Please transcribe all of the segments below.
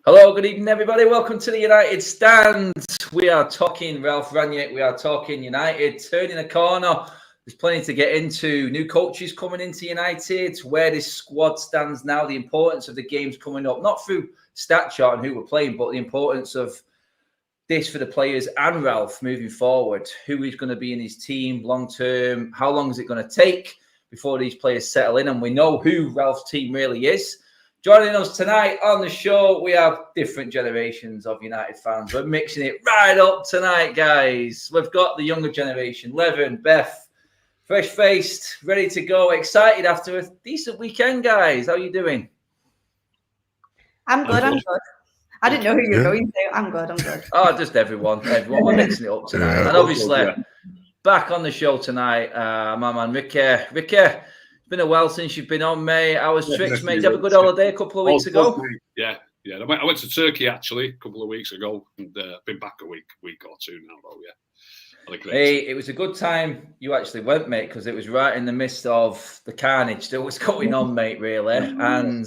Hello, good evening, everybody. Welcome to the United Stand. We are talking Ralph Rangnick. We are talking United, turning a corner. There's plenty to get into. New coaches coming into United, where this squad stands now, the importance of the games coming up, not through stat chart and who we're playing, but the importance of this for the players and Ralph moving forward. Who is going to be in his team long term? How long is it going to take before these players settle in? And we know who Ralph's team really is. Joining us tonight on the show, we have different generations of United fans. We're mixing it right up tonight, guys. We've got the younger generation, Levin, Beth, fresh-faced, ready to go, excited after a decent weekend, guys. How are you doing? I'm good. I didn't know who you were going to. I'm good. Oh, just everyone. We're mixing it up tonight. And obviously, back on the show tonight, my man, Ricky. It's been a while since you've been on, mate. How was tricks, mate? Did you have a good holiday a couple of weeks ago? Yeah. I went to Turkey, actually, a couple of weeks ago, and been back a week or two now, though, yeah. Hey, it was a good time you actually went, mate, because it was right in the midst of the carnage that was going on, mate, really. And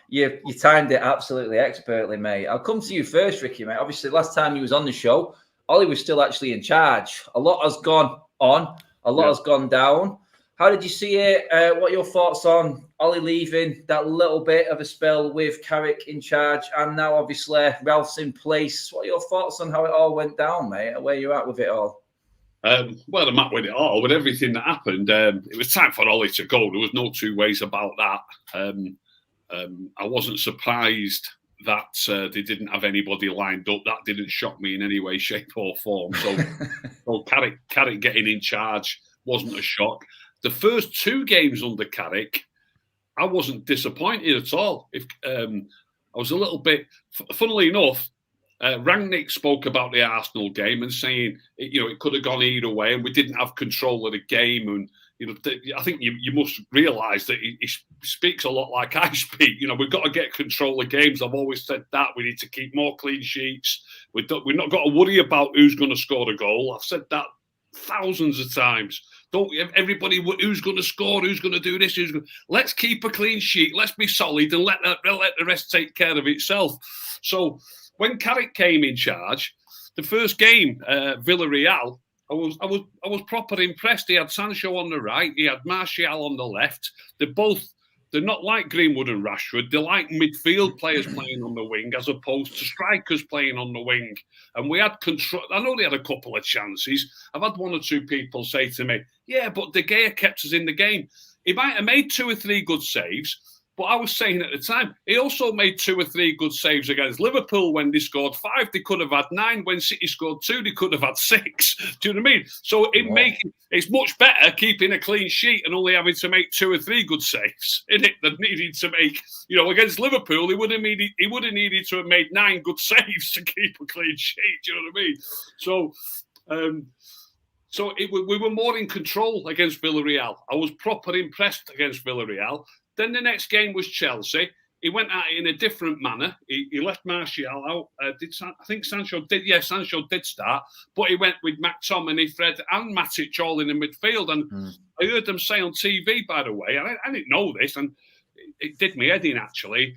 you timed it absolutely expertly, mate. I'll come to you first, Ricky, mate. Obviously, last time you was on the show, Ollie was still actually in charge. A lot has gone on. A lot has gone down. How did you see it? What are your thoughts on Ollie leaving, that little bit of a spell with Carrick in charge, and now obviously Ralph's in place? What are your thoughts on how it all went down, mate? Where you're at with it all? Well, I'm at with it all, with everything that happened. It was time for Ollie to go. There was no two ways about that. I wasn't surprised that they didn't have anybody lined up. That didn't shock me in any way, shape or form. So Carrick getting in charge wasn't a shock. The first two games under Carrick, I wasn't disappointed at all. I was a little bit, funnily enough, Rangnick spoke about the Arsenal game and saying, it could have gone either way, and we didn't have control of the game. And I think you must realise that he speaks a lot like I speak. We've got to get control of games. I've always said that we need to keep more clean sheets. We've not got to worry about who's going to score the goal. I've said that thousands of times. Don't everybody who's going to score, who's going to do this, let's keep a clean sheet, let's be solid, and let the rest take care of itself. So when Carrick came in charge, the first game, Villarreal, I was proper impressed. He had Sancho on the right, he had Martial on the left. They're not like Greenwood and Rashford. They're like midfield players playing on the wing as opposed to strikers playing on the wing. And we had control. I know they had a couple of chances. I've had one or two people say to me, yeah, but De Gea kept us in the game. He might have made 2 or 3 good saves, but I was saying at the time, he also made 2 or 3 good saves against Liverpool when they scored 5. They could have had 9. When City scored 2, they could have had 6. Do you know what I mean? So it's much better keeping a clean sheet and only having to make 2 or 3 good saves, isn't it? Than needing to make, against Liverpool, he would have needed to have made 9 good saves to keep a clean sheet. Do you know what I mean? So we were more in control against Villarreal. I was proper impressed against Villarreal. Then the next game was Chelsea. He went at it in a different manner. He left Martial out. I think Sancho did. Yeah, Sancho did start, but he went with McTominay, Fred, and Matic all in the midfield. And I heard them say on TV, by the way, I didn't know this, and it did me head in, actually.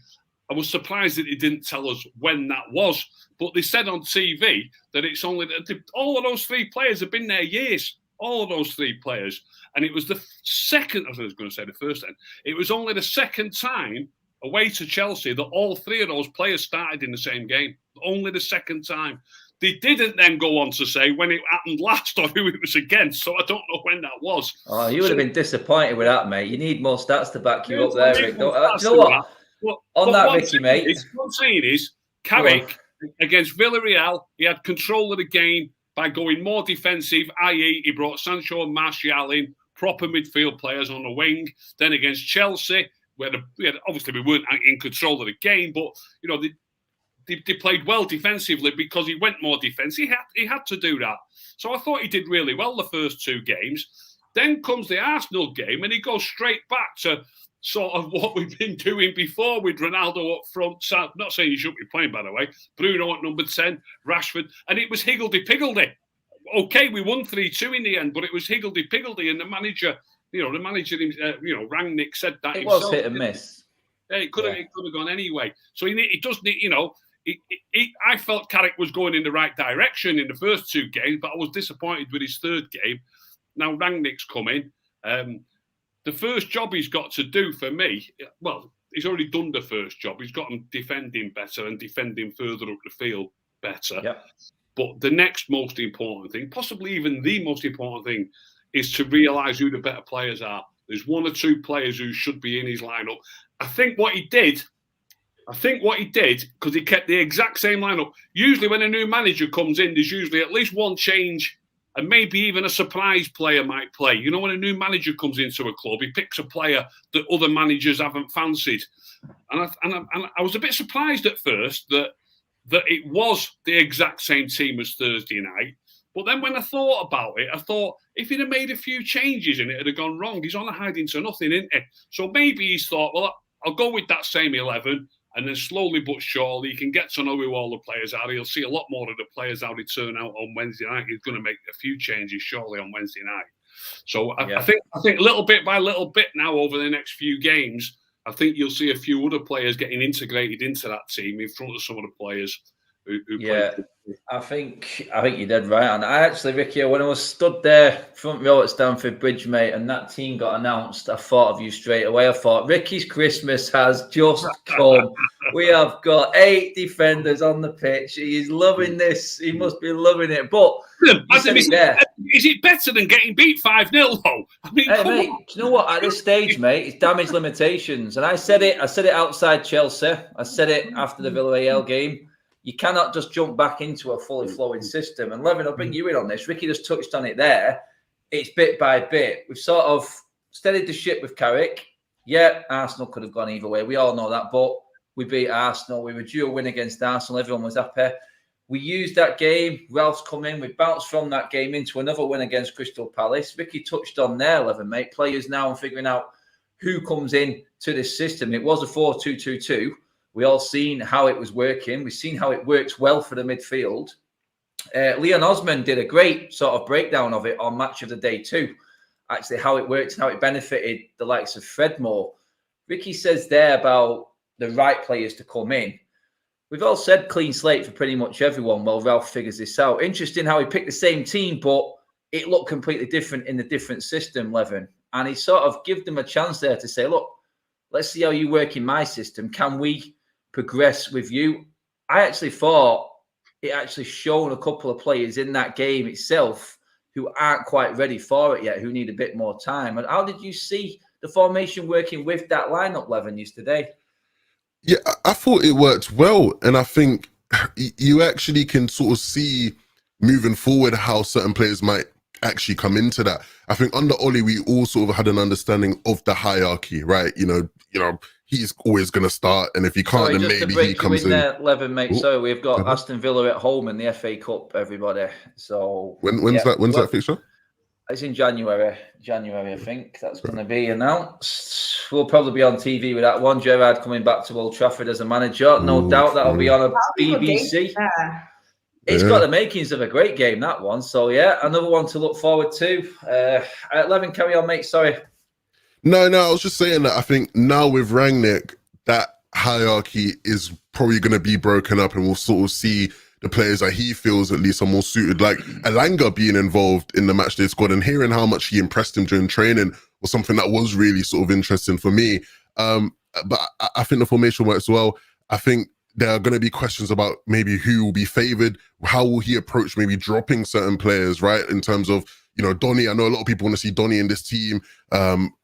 I was surprised that he didn't tell us when that was, but they said on TV that it's only all of those 3 players have been there years. All of those 3 players. And it was the second, I was going to say the first then, it was only the second time away to Chelsea that all 3 of those players started in the same game. Only the second time. They didn't then go on to say when it happened last or who it was against, so I don't know when that was. Oh, you would have been disappointed with that, mate. You need more stats to back you up there, Rick. You know what? Ricky, mate. What I'm saying is, Carrick, against Villarreal, he had control of the game by going more defensive, i.e. he brought Sancho and Martial in, proper midfield players on the wing. Then against Chelsea, obviously we weren't in control of the game, but they played well defensively because he went more defensive. He had to do that. So I thought he did really well the first 2 games. Then comes the Arsenal game and he goes straight back to sort of what we've been doing before with Ronaldo up front. So, not saying he shouldn't be playing, by the way. Bruno at number 10, Rashford. And it was higgledy-piggledy. Okay, we won 3-2 in the end, but it was higgledy-piggledy. And the manager, Rangnick said that it himself. Was hit and miss. It could have gone anyway. So he does need, I felt Carrick was going in the right direction in the first 2 games, but I was disappointed with his 3rd game. Now Rangnick's coming. The first job he's got to do for me, well, he's already done the first job. He's got him defending better and defending further up the field better. Yep. But the next most important thing, possibly even the most important thing, is to realise who the better players are. There's 1 or 2 players who should be in his lineup. I think what he did, because he kept the exact same lineup. Usually when a new manager comes in, there's usually at least 1 change, and maybe even a surprise player might play. You know, when a new manager comes into a club, he picks a player that other managers haven't fancied. And I was a bit surprised at first that it was the exact same team as Thursday night. But then when I thought about it, I thought, if he'd have made a few changes and it had gone wrong, he's on a hiding to nothing, isn't he? So maybe he's thought, well, I'll go with that same 11, and then slowly but surely he can get to know who all the players are. He'll see a lot more of the players how they turn out on Wednesday night. He's going to make a few changes surely on Wednesday night. So I think little bit by little bit now over the next few games, I think you'll see a few other players getting integrated into that team in front of some of the players who yeah. I think you did right. And I actually, Ricky, when I was stood there front row at Stamford Bridge, mate, and that team got announced, I thought of you straight away. I thought, Ricky's Christmas has just come. We have got 8 defenders on the pitch. He's loving this. He must be loving it. But is it better than getting beat 5-0 though? I mean, hey, mate, do you know what? At this stage, mate, it's damage limitations. And I said it outside Chelsea. I said it after the Villarreal game. You cannot just jump back into a fully flowing system. And Levin, I'll bring you in on this. Ricky just touched on it there. It's bit by bit. We've sort of steadied the ship with Carrick. Yeah, Arsenal could have gone either way. We all know that. But we beat Arsenal. We were due a win against Arsenal. Everyone was happy. We used that game. Ralph's come in. We bounced from that game into another win against Crystal Palace. Ricky touched on there, Levin, mate. Players now and figuring out who comes in to this system. It was a 4-2-2-2. We all seen how it was working. We've seen how it works well for the midfield. Leon Osman did a great sort of breakdown of it on Match of the Day too. Actually, how it worked and how it benefited the likes of Fred Moore. Ricky says there about the right players to come in. We've all said clean slate for pretty much everyone while Ralph figures this out. Interesting how he picked the same team, but it looked completely different in the different system, Levin. And he sort of give them a chance there to say, look, let's see how you work in my system. Can we progress with you? I actually thought it actually shown a couple of players in that game itself who aren't quite ready for it yet, who need a bit more time. And how did you see the formation working with that lineup, Levin, yesterday? Yeah, I thought it worked well. And I think you actually can sort of see moving forward how certain players might actually come into that. I think under Ollie, we all sort of had an understanding of the hierarchy, right? You know, he's always going to start, and if he can't, then maybe he comes in. There, Levin, mate. So we've got Aston Villa at home in the FA Cup, everybody. So when's that fixture? It's in January, I think. That's going to be announced. We'll probably be on TV with that one. Gerrard coming back to Old Trafford as a manager. No doubt that'll be on a BBC. It's got the makings of a great game, that one. So, yeah, another one to look forward to. Levin, carry on, mate. Sorry. No, I was just saying that I think now with Rangnick, that hierarchy is probably going to be broken up, and we'll sort of see the players that he feels at least are more suited. Like Elanga being involved in the matchday squad and hearing how much he impressed him during training was something that was really sort of interesting for me. But I think the formation works well. I think there are going to be questions about maybe who will be favoured. How will he approach maybe dropping certain players, right? In terms of, you know, Donny. I know a lot of people want to see Donny in this team.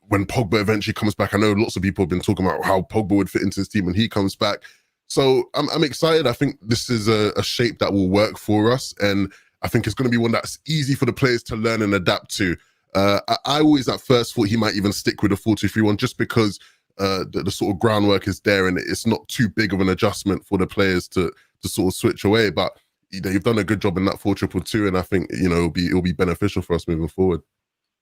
When Pogba eventually comes back, I know lots of people have been talking about how Pogba would fit into this team when he comes back. So I'm excited. I think this is a shape that will work for us. And I think it's going to be one that's easy for the players to learn and adapt to. I always at first thought he might even stick with a 4-2-3-1 just because the sort of groundwork is there and it's not too big of an adjustment for the players to sort of switch away. But you know, you've done a good job in that 4-2-2, and I think, you know, it'll be beneficial for us moving forward.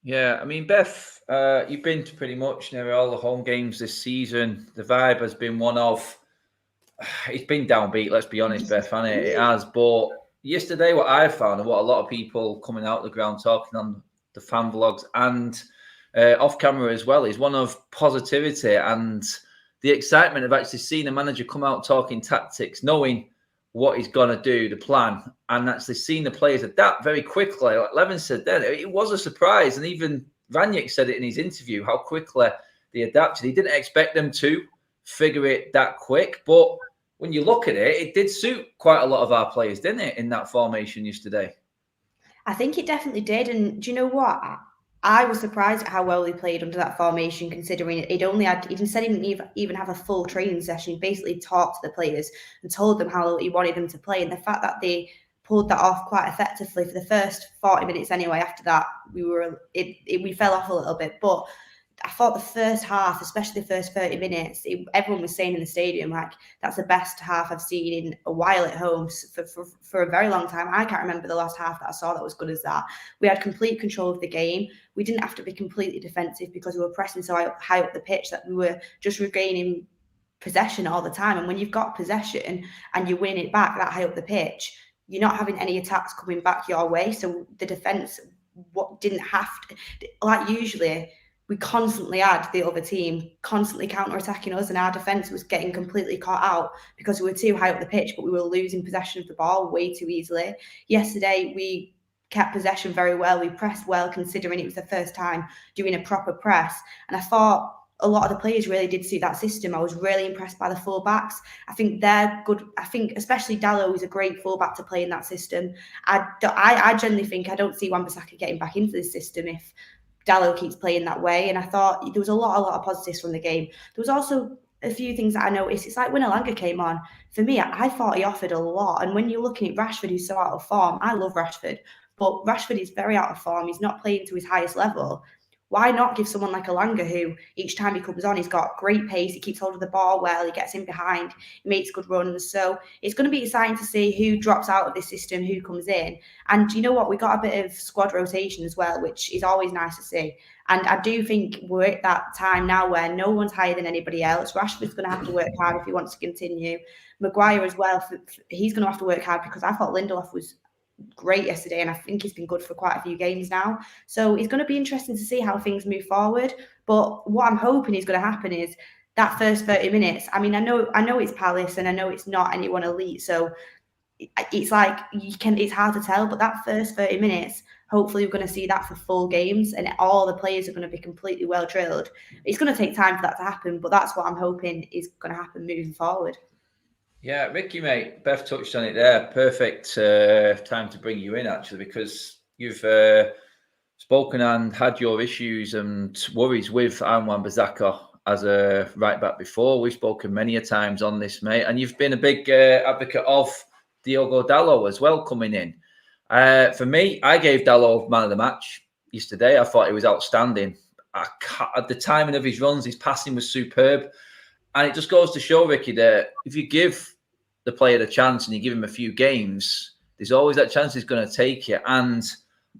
Yeah, I mean, Beth, you've been to pretty much nearly all the home games this season. The vibe has been one of, it's been downbeat, let's be honest, Beth, hasn't it? It has. But yesterday, what I found and what a lot of people coming out the ground talking on the fan vlogs and off camera as well is one of positivity and the excitement of actually seeing a manager come out talking tactics, knowing what he's going to do, the plan, and actually seeing the players adapt very quickly. Like Levin said then, it was a surprise. And even Rangnick said it in his interview, how quickly they adapted. He didn't expect them to figure it that quick. But when you look at it, it did suit quite a lot of our players, didn't it, in that formation yesterday? I think it definitely did. And do you know what? I was surprised at how well they played under that formation, considering he didn't even have a full training session. He basically talked to the players and told them how he wanted them to play. And the fact that they pulled that off quite effectively for the first 40 minutes anyway, after that, we fell off a little bit. But I thought the first half, especially the first 30 minutes, everyone was saying in the stadium, like, that's the best half I've seen in a while at home for a very long time. I can't remember the last half that I saw that was good as that. We had complete control of the game. We didn't have to be completely defensive because we were pressing so high up the pitch that we were just regaining possession all the time. And when you've got possession and you win it back that high up the pitch, you're not having any attacks coming back your way. So the defence didn't have to, like usually, we constantly had the other team constantly counter-attacking us, and our defence was getting completely caught out because we were too high up the pitch, but we were losing possession of the ball way too easily. Yesterday, we kept possession very well. We pressed well, considering it was the first time doing a proper press. And I thought a lot of the players really did suit that system. I was really impressed by the fullbacks. I think they're good. I think especially Dalot is a great fullback to play in that system. I generally think I don't see Wan-Bissaka getting back into this system if Dalot keeps playing that way. And I thought there was a lot of positives from the game. There was also a few things that I noticed. It's like when Elanga came on, for me, I thought he offered a lot. And when you're looking at Rashford, who's so out of form, I love Rashford, but Rashford is very out of form. He's not playing to his highest level. Why not give someone like Elanga, who each time he comes on, he's got great pace, he keeps hold of the ball well, he gets in behind, he makes good runs. So it's going to be exciting to see who drops out of this system, who comes in. And you know what? We got a bit of squad rotation as well, which is always nice to see. And I do think we're at that time now where no one's higher than anybody else. Rashford's going to have to work hard if he wants to continue. Maguire as well, he's going to have to work hard, because I thought Lindelof was great yesterday, and I think he's been good for quite a few games now. So it's going to be interesting to see how things move forward. But what I'm hoping is going to happen is that first 30 minutes. I mean, I know it's Palace, and I know it's not anyone elite, so it's like it's hard to tell. But that first 30 minutes, hopefully we're going to see that for full games, and all the players are going to be completely well drilled. It's going to take time for that to happen, but that's what I'm hoping is going to happen moving forward. Yeah, Ricky, mate, Beth touched on it there. Perfect time to bring you in, actually, because you've spoken and had your issues and worries with Wan-Bissaka as a right back before. We've spoken many a times on this, mate, and you've been a big advocate of Diogo Dalot as well coming in. For me, I gave Dalot man of the match yesterday. I thought he was outstanding. At the timing of his runs, his passing was superb. And it just goes to show, Ricky, that if you give the player a chance and you give him a few games, there's always that chance he's going to take you. And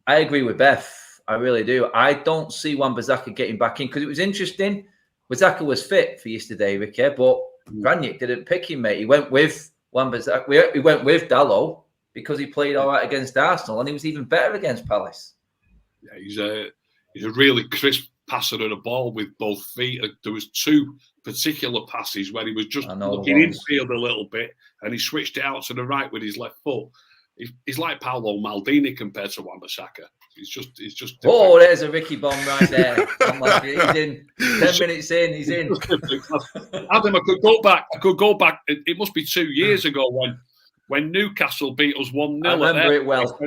I agree with Beth. I really do. I don't see Wan-Bissaka getting back in, because it was interesting. Wan-Bissaka was fit for yesterday, Ricky, but Rangnick didn't pick him, mate. He went with Wan-Bissaka. He went with Dalot because he played all right against Arsenal, and he was even better against Palace. Yeah, he's a really crisp passer of the ball with both feet. There was two particular passes where he was just looking infield a little bit, and he switched it out to the right with his left foot. He's like Paolo Maldini compared to Wan-Bissaka. He's just. Different. Oh, there's a Ricky bomb right there. He's in. 10 minutes in, he's in. Adam, I could go back. It must be 2 years ago when Newcastle beat us 1-0. I remember it well.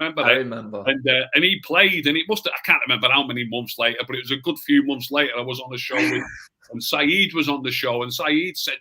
I remember. And he played, and I can't remember how many months later, but it was a good few months later. I was on a show with, and Saeed was on the show, and Saeed said,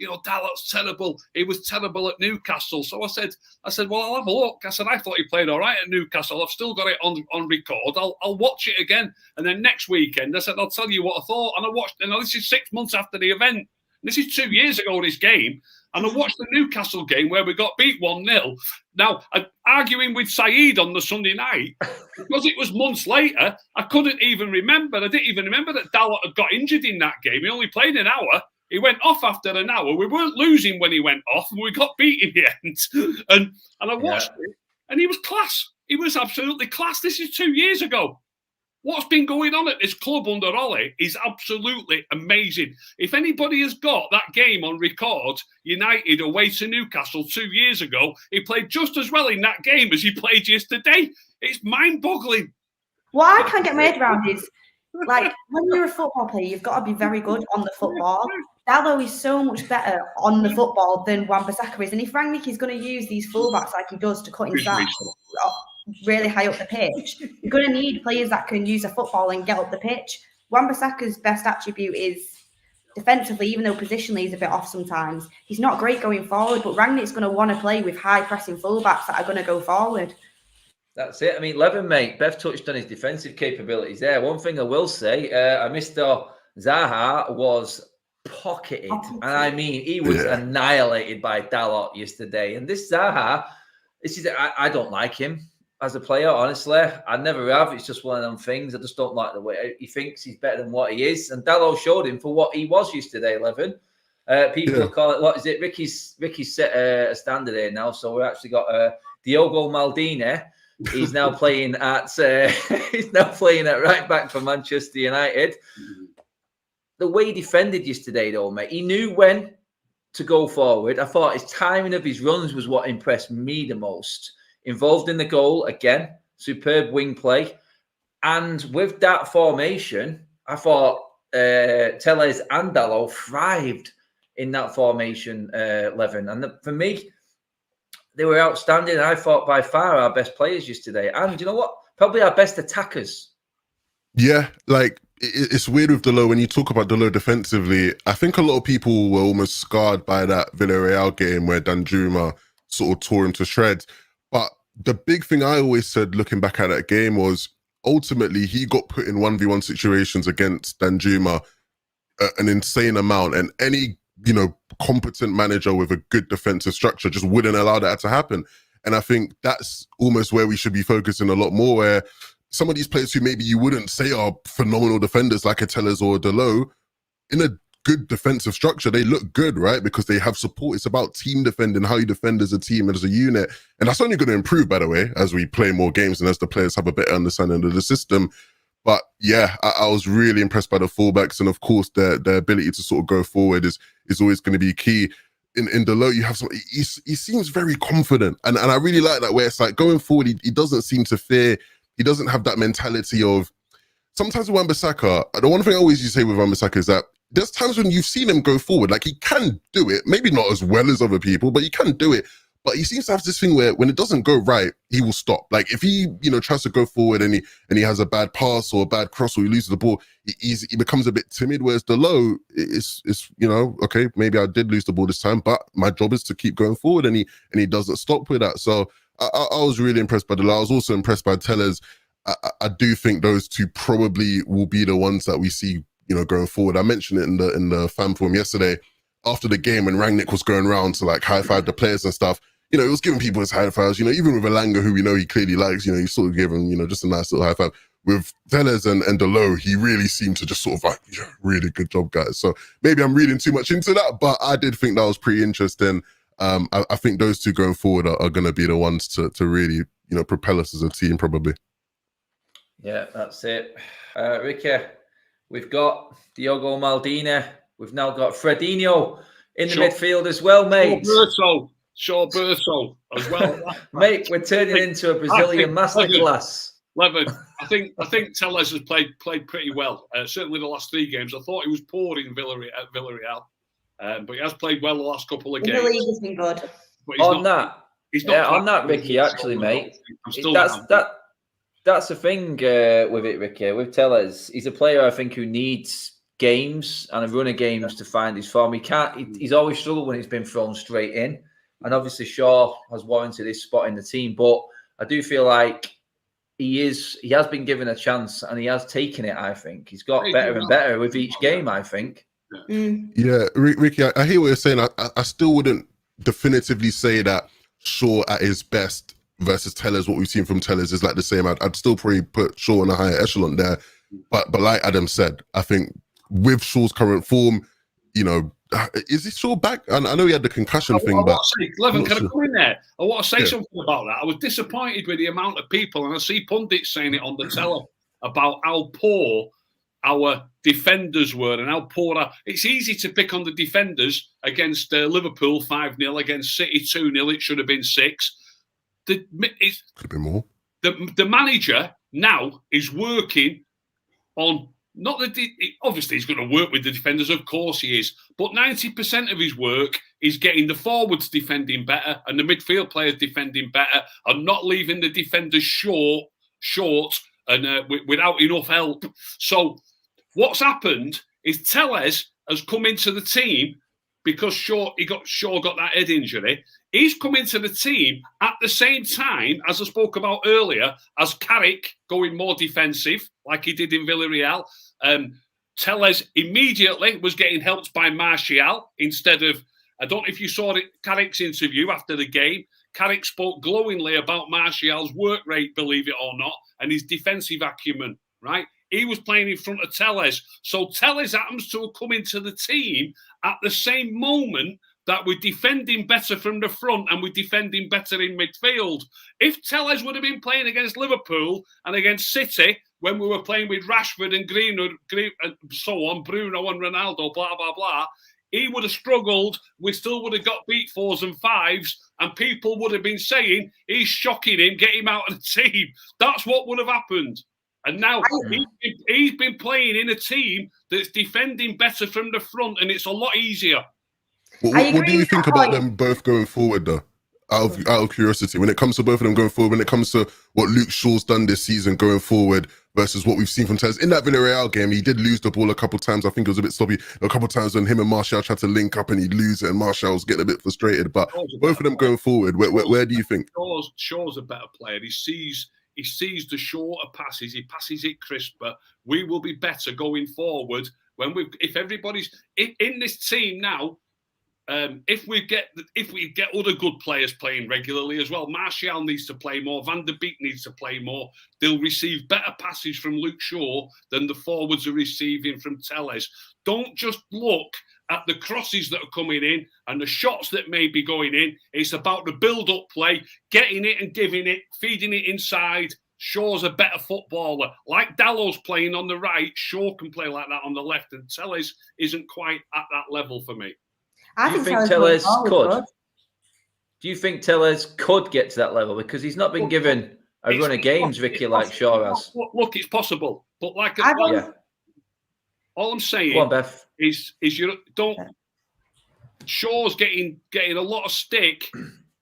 Dalot's terrible. He was terrible at Newcastle. So I said, well, I'll have a look. I said, I thought he played all right at Newcastle. I've still got it on record. I'll watch it again. And then next weekend, I said, I'll tell you what I thought. And I watched, and this is 6 months after the event. This is 2 years ago, this game. And I watched the Newcastle game where we got beat 1-0. Now, arguing with Saeed on the Sunday night, because it was months later, I couldn't even remember. I didn't even remember that Dalot had got injured in that game. He only played an hour. He went off after an hour. We weren't losing when he went off, and we got beat in the end. And I watched it, and he was class. He was absolutely class. This is 2 years ago. What's been going on at this club under Ollie is absolutely amazing. If anybody has got that game on record, United away to Newcastle 2 years ago, he played just as well in that game as he played yesterday. It's mind-boggling. What I can't get my head around is, like, when you're a football player, you've got to be very good on the football. Dalot is so much better on the football than Wan-Bissaka is. And if Rangnick is going to use these fullbacks like he does to cut inside really high up the pitch, you're going to need players that can use a football and get up the pitch. Wan-Bissaka's best attribute is defensively, even though positionally he's a bit off sometimes. He's not great going forward, but Rangnick's going to want to play with high-pressing fullbacks that are going to go forward. That's it. I mean, Levin, mate, Bev touched on his defensive capabilities there. One thing I will say, Mr. Zaha was pocketed. And I mean, he was annihilated by Dalot yesterday. And this Zaha, I don't like him as a player, honestly. I never have. It's just one of them things. I just don't like the way he thinks he's better than what he is. And Dalot showed him for what he was yesterday, Levin. People call it, what is it? Ricky's set a standard here now. So we've actually got Diogo Maldini. He's now playing at right back for Manchester United. The way he defended yesterday, though, mate, he knew when to go forward. I thought his timing of his runs was what impressed me the most. Involved in the goal again, superb wing play, and with that formation, I thought Telles and Dalot thrived in that formation, Levin. And for me, they were outstanding. I thought by far our best players yesterday. And you know what? Probably our best attackers. Yeah, like it's weird with Dalot. When you talk about Dalot defensively, I think a lot of people were almost scarred by that Villarreal game where Danjuma sort of tore him to shreds. But the big thing I always said looking back at that game was ultimately he got put in 1v1 situations against Danjuma an insane amount. And any, competent manager with a good defensive structure just wouldn't allow that to happen. And I think that's almost where we should be focusing a lot more, where some of these players who maybe you wouldn't say are phenomenal defenders like a Telles or a Dalot, in a good defensive structure, they look good, right? Because they have support. It's about team defending, how you defend as a team and as a unit. And that's only going to improve, by the way, as we play more games and as the players have a better understanding of the system. But yeah, I was really impressed by the fullbacks. And of course, their ability to sort of go forward is always going to be key. In Dalot, you have some, he seems very confident. And I really like that, where it's like going forward, he doesn't seem to fear. He doesn't have that mentality of, sometimes with Wan-Bissaka, the one thing I always used to say with Wan-Bissaka is that there's times when you've seen him go forward, like he can do it, maybe not as well as other people, but he can do it. But he seems to have this thing where when it doesn't go right, he will stop. Like if he, tries to go forward and he has a bad pass or a bad cross or he loses the ball, he becomes a bit timid. Whereas Dalot is okay, maybe I did lose the ball this time, but my job is to keep going forward, and he doesn't stop with that. So I was really impressed by Dalot. I was also impressed by Telles. I do think those two probably will be the ones that we see, going forward. I mentioned it in the fan forum yesterday after the game when Rangnick was going around to like high five the players and stuff. He was giving people his high fives. Even with Elanga, who we know he clearly likes, he sort of gave him, just a nice little high five. With Telles and Dalot, he really seemed to just sort of like, really good job, guys. So maybe I'm reading too much into that, but I did think that was pretty interesting. I think those two going forward are going to be the ones to really, propel us as a team, probably. Yeah, that's it. Ricky, we've got Diogo Maldini. We've now got Fredinho in the midfield as well, mate. Berto as well. Mate, we're turning into a Brazilian masterclass. Levin, I think Telles has played pretty well. Certainly the last 3 games. I thought he was poor in Villarreal, but he has played well the last couple of games. The league has been good. On that, Ricky, actually, mate. That's the thing with it, Ricky. With Telles, he's a player I think who needs games and a run of games to find his form. He's always struggled when he's been thrown straight in. And obviously Shaw has warranted his spot in the team, but I do feel like he has been given a chance and he has taken it, I think. He's got better and better with each game, I think. Yeah, Ricky, I hear what you're saying. I still wouldn't definitively say that Shaw at his best versus Telles, what we've seen from Telles is like the same. I'd still probably put Shaw in a higher echelon there. But like Adam said, I think with Shaw's current form, is he Shaw back? I know he had the concussion thing, but... Levin, can I come in there? I want to say something about that. I was disappointed with the amount of people, and I see pundits saying it on the tele, about how poor our defenders were and how poor. It's easy to pick on the defenders against Liverpool 5-0, against City 2-0. It should have been 6. Could have been more. The manager now is working on not the. Obviously, he's going to work with the defenders. Of course, he is. But 90% of his work is getting the forwards defending better and the midfield players defending better, and not leaving the defenders short and without enough help. So what's happened is Telles has come into the team because Shaw got that head injury. He's come into the team at the same time, as I spoke about earlier, as Carrick going more defensive, like he did in Villarreal. Telles immediately was getting helped by Martial instead of, I don't know if you saw Carrick's interview after the game. Carrick spoke glowingly about Martial's work rate, believe it or not, and his defensive acumen, right? He was playing in front of Telles. So Telles happens to have come into the team at the same moment that we're defending better from the front and we're defending better in midfield. If Telles would have been playing against Liverpool and against City when we were playing with Rashford and Greenwood and so on, Bruno and Ronaldo, blah, blah, blah, he would have struggled. We still would have got beat 4s and 5s, and people would have been saying, he's shocking him, get him out of the team. That's what would have happened. And now he's been playing in a team that's defending better from the front, and it's a lot easier. What do you think about them both going forward, though? Out of curiosity, when it comes to both of them going forward, when it comes to what Luke Shaw's done this season going forward versus what we've seen from Telles. In that Villarreal game, he did lose the ball a couple of times. I think it was a bit sloppy. A couple of times when him and Martial tried to link up and he'd lose it, and Martial was getting a bit frustrated. But both of them going forward, where do you think? Shaw's a better player. He sees the shorter passes. He passes it crisper. We will be better going forward if everybody's in this team now. If we get other good players playing regularly as well, Martial needs to play more. Van der Beek needs to play more. They'll receive better passes from Luke Shaw than the forwards are receiving from Telles. Don't just look at the crosses that are coming in and the shots that may be going in. It's about the build-up play, getting it and giving it, feeding it inside. Shaw's a better footballer. Like Dallow's playing on the right, Shaw can play like that on the left, and Telles isn't quite at that level for me. Do you think Telles could? Do you think Telles could get to that level? Because he's not been given a run of games, Ricky, like Shaw has. Look, it's possible. But all I'm saying is you don't. Shaw's getting a lot of stick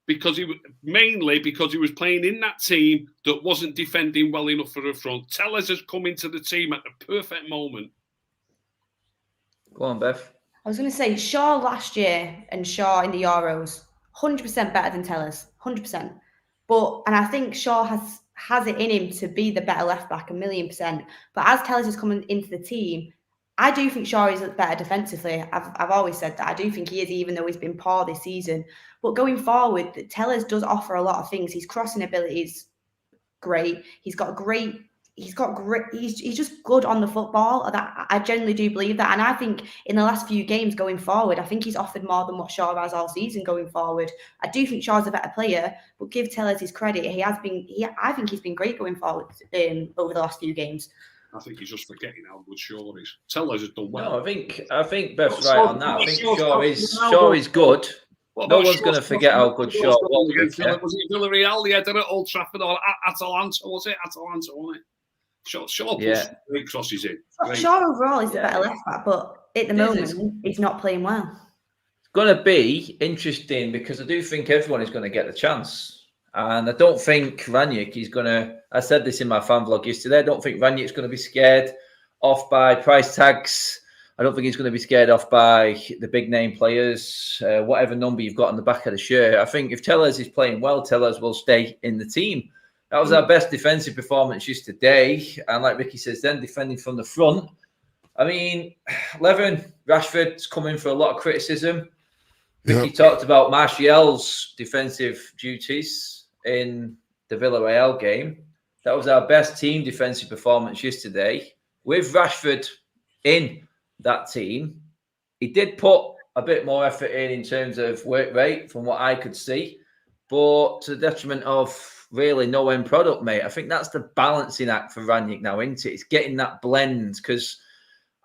because he was playing in that team that wasn't defending well enough for the front. Telles has come into the team at the perfect moment. Go on, Beth. I was going to say Shaw last year and Shaw in the Euros, 100% better than Telles, 100%. And I think Shaw has it in him to be the better left back, 1,000,000%. But as Telles is coming into the team, I do think Shaw is better defensively. I've always said that. I do think he is, even though he's been poor this season. But going forward, Telles does offer a lot of things. His crossing ability is great. He's got great. He's just good on the football. That I genuinely do believe that. And I think in the last few games going forward, I think he's offered more than what Shaw has all season going forward. I do think Shaw's a better player, but give Telles his credit. I think he's been great going forward over the last few games. I think he's just forgetting how good Shaw is. Telles has done well. No, I think Beth's right on that. I think Shaw is good. No one's going to forget how good Shaw was. Was it Villarreal? He had it at Old Trafford or Atalanta? Was it Atalanta? Wasn't it? Shaw puts great crosses in. Shaw overall is the better left back, but at the moment he's not playing well. It's going to be interesting because I do think everyone is going to get the chance, and I don't think Rangnick is going to. I said this in my fan vlog yesterday. I don't think Rangnick's going to be scared off by price tags. I don't think he's going to be scared off by the big name players, whatever number you've got on the back of the shirt. I think if Telles is playing well, Telles will stay in the team. That was our best defensive performance yesterday. And like Ricky says, then defending from the front. I mean, Rashford's coming for a lot of criticism. Ricky talked about Martial's defensive duties in the Villarreal game. That was our best team defensive performance yesterday. With Rashford in that team, he did put a bit more effort in terms of work rate from what I could see. But to the detriment of really no end product, mate. I think that's the balancing act for Rangnick now, isn't it? It's getting that blend, because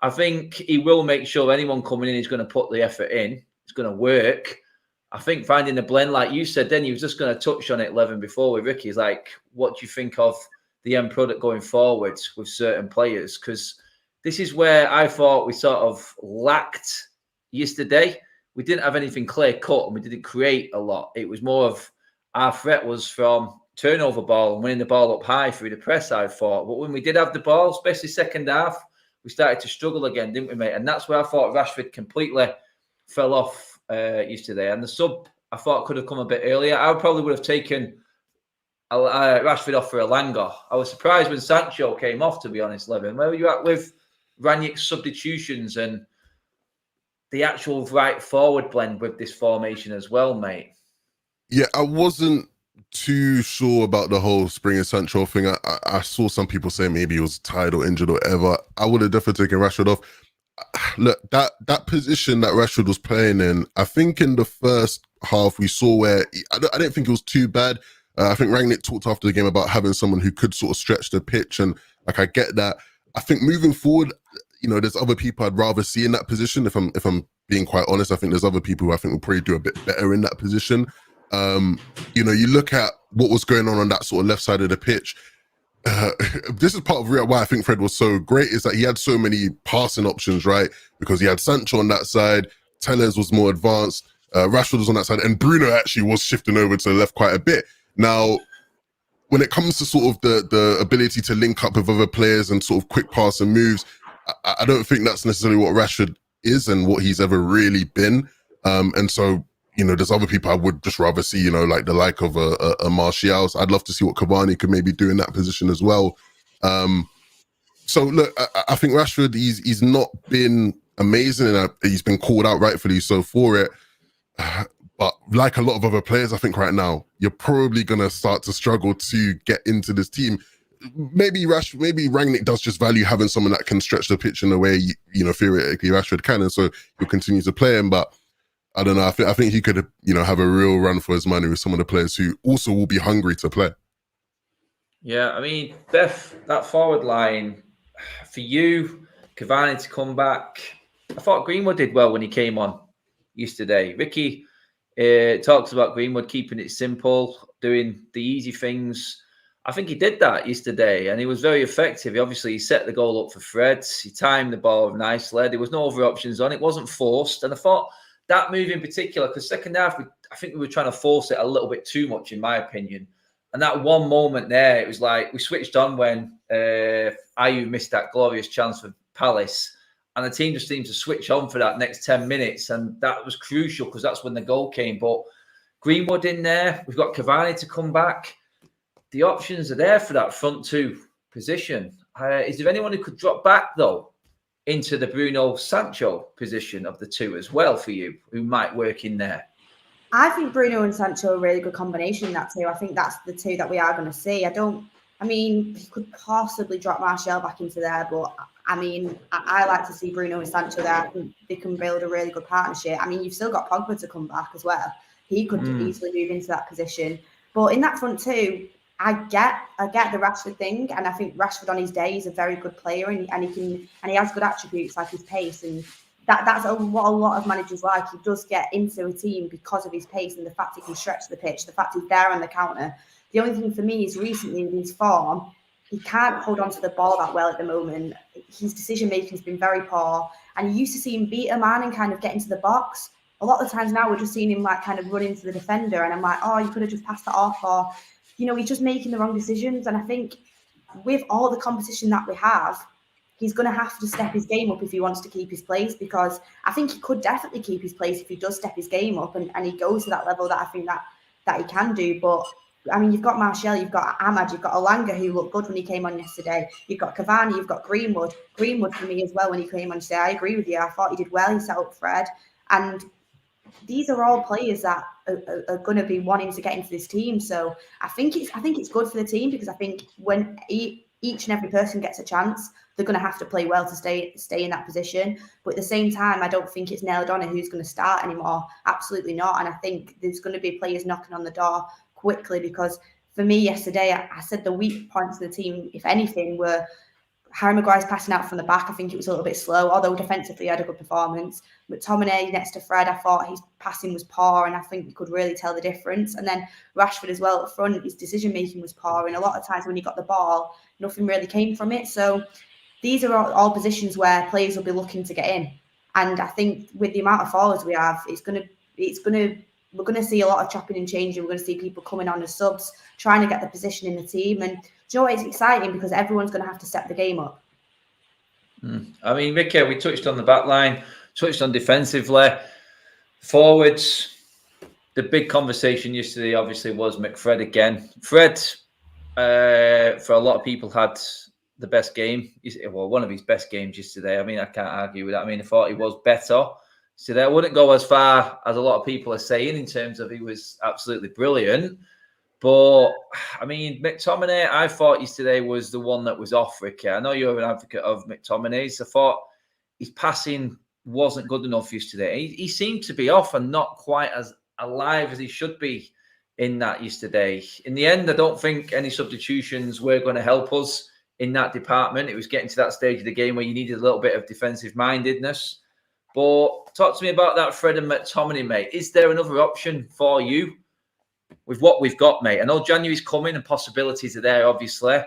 I think he will make sure anyone coming in is going to put the effort in. It's going to work. I think finding the blend, like you said, then he was just going to touch on it, Levin, before with Ricky. Is like, what do you think of the end product going forward with certain players? Because this is where I thought we sort of lacked yesterday. We didn't have anything clear cut and we didn't create a lot. It was more of our threat was from turnover ball and winning the ball up high through the press, I thought. But when we did have the ball, especially second half, we started to struggle again, didn't we, mate? And that's where I thought Rashford completely fell off yesterday. And the sub, I thought, could have come a bit earlier. I probably would have taken Rashford off for Elanga. I was surprised when Sancho came off, to be honest, Levin. Where were you at with Rangnick's substitutions and the actual right forward blend with this formation as well, mate? Yeah, I wasn't too sure about the whole Spring and Sancho thing. I saw some people say maybe he was tired or injured or whatever. I would have definitely taken Rashford off. Look, that position that Rashford was playing in, I think in the first half we saw where I didn't think it was too bad. I think Rangnick talked after the game about having someone who could sort of stretch the pitch, and like I get that. I think moving forward, you know, there's other people I'd rather see in that position. If I'm being quite honest, I think there's other people who I think will probably do a bit better in that position. You know, you look at what was going on that sort of left side of the pitch. This is part of why I think Fred was so great, is that he had so many passing options, right? Because he had Sancho on that side, Tellez was more advanced, Rashford was on that side, and Bruno actually was shifting over to the left quite a bit. Now, when it comes to sort of the ability to link up with other players and sort of quick passing moves, I don't think that's necessarily what Rashford is and what he's ever really been. And so, you know, there's other people I would just rather see, you know, like the like of a Martial. I'd love to see what Cavani could maybe do in that position as well. So look, I think Rashford, he's not been amazing, and he's been called out rightfully so for it. But like a lot of other players, I think right now, you're probably going to start to struggle to get into this team. Maybe Rangnick does just value having someone that can stretch the pitch in a way, you know, theoretically Rashford can, and so he'll continue to play him. But I don't know. I think he could, you know, have a real run for his money with some of the players who also will be hungry to play. Yeah, I mean, Beth, that forward line, for you, Cavani to come back, I thought Greenwood did well when he came on yesterday. Ricky talks about Greenwood keeping it simple, doing the easy things. I think he did that yesterday, and he was very effective. He set the goal up for Fred. He timed the ball nicely. There was no other options on. It wasn't forced. And I thought that move in particular, because second half, I think we were trying to force it a little bit too much, in my opinion. And that one moment there, it was like we switched on when Ayew missed that glorious chance for Palace. And the team just seemed to switch on for that next 10 minutes. And that was crucial because that's when the goal came. But Greenwood in there, we've got Cavani to come back. The options are there for that front two position. Is there anyone who could drop back, though, into the Bruno Sancho position of the two as well for you, who might work in there? I think Bruno and Sancho are a really good combination, that two. I think that's the two that we are going to see. I mean, he could possibly drop Martial back into there, but I mean, I like to see Bruno and Sancho there. I think they can build a really good partnership. I mean, you've still got Pogba to come back as well. He could easily move into that position. But in that front two, I get the Rashford thing, and I think Rashford on his day is a very good player, and he has good attributes like his pace, and that's what a lot of managers like. He does get into a team because of his pace and the fact he can stretch the pitch, the fact he's there on the counter. The only thing for me is recently in his form, he can't hold on to the ball that well at the moment. His decision making has been very poor, and you used to see him beat a man and kind of get into the box. A lot of the times now we're just seeing him like kind of run into the defender, and I'm like, oh, you could have just passed that off, or you know, he's just making the wrong decisions. And I think with all the competition that we have, he's going to have to step his game up if he wants to keep his place, because I think he could definitely keep his place if he does step his game up and he goes to that level that I think that he can do. But I mean, you've got Martial, you've got Ahmad, you've got Elanga, who looked good when he came on yesterday. You've got Cavani, you've got Greenwood. Greenwood for me as well when he came on yesterday. I agree with you. I thought he did well. He set up Fred. And these are all players that are going to be wanting to get into this team. So I think it's good for the team, because I think when each and every person gets a chance, they're going to have to play well to stay in that position. But at the same time, I don't think it's nailed on who's going to start anymore. Absolutely not. And I think there's going to be players knocking on the door quickly, because for me yesterday, I said the weak points of the team, if anything, were Harry Maguire's passing out from the back. I think it was a little bit slow, although defensively he had a good performance. McTominay next to Fred, I thought his passing was poor, and I think you could really tell the difference. And then Rashford as well up front, his decision-making was poor, and a lot of times when he got the ball, nothing really came from it. So these are all positions where players will be looking to get in. And I think with the amount of forwards we have, we're going to see a lot of chopping and changing. We're going to see people coming on as subs, trying to get the position in the team. And do you know what? It's exciting because everyone's going to have to step the game up. I mean, Ricky, we touched on the back line, touched on defensively. Forwards, the big conversation yesterday obviously was McFred again. Fred, for a lot of people, had the best game. Well, one of his best games yesterday. I mean, I can't argue with that. I mean, I thought he was better. So I wouldn't go as far as a lot of people are saying in terms of he was absolutely brilliant. But, I mean, McTominay, I thought yesterday was the one that was off, Ricky. I know you're an advocate of McTominay's. I thought his passing wasn't good enough yesterday. He seemed to be off and not quite as alive as he should be in that yesterday. In the end, I don't think any substitutions were going to help us in that department. It was getting to that stage of the game where you needed a little bit of defensive mindedness. But talk to me about that Fred and McTominay, mate. Is there another option for you with what we've got, mate? I know January's coming and possibilities are there, obviously.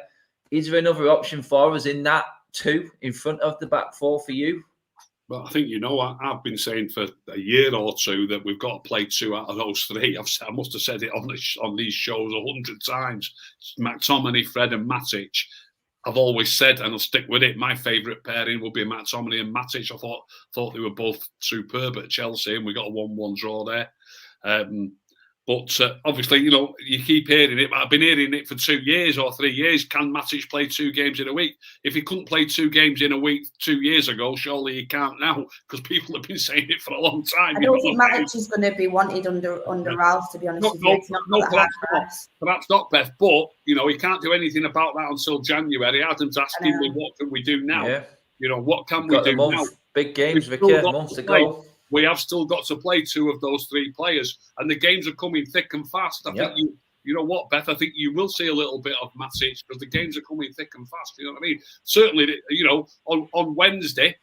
Is there another option for us in that two in front of the back four for you? Well, I think, I've been saying for a year or two that we've got to play two out of those three. I must have said it on these shows 100 times. McTominay, Fred and Matic. I've always said, and I'll stick with it, my favourite pairing will be McTominay and Matic. I thought they were both superb at Chelsea, and we got a 1-1 draw there. But obviously, you keep hearing it. I've been hearing it for 2 years or 3 years. Can Matic play 2 games in a week? If he couldn't play 2 games in a week 2 years ago, surely he can't now, because people have been saying it for a long time. I don't think Matic is going to be wanted under Ralph, to be honest with you. It's Perhaps not, Beth. But, he can't do anything about that until January. Adam's asking me, what can we do now? Yeah. What can we do now? Big games, Vicky, a month to go. We have still got to play 2 of those 3 players, and the games are coming thick and fast. I think you know what, Beth? I think you will see a little bit of Matic because the games are coming thick and fast. You know what I mean? Certainly, on Wednesday,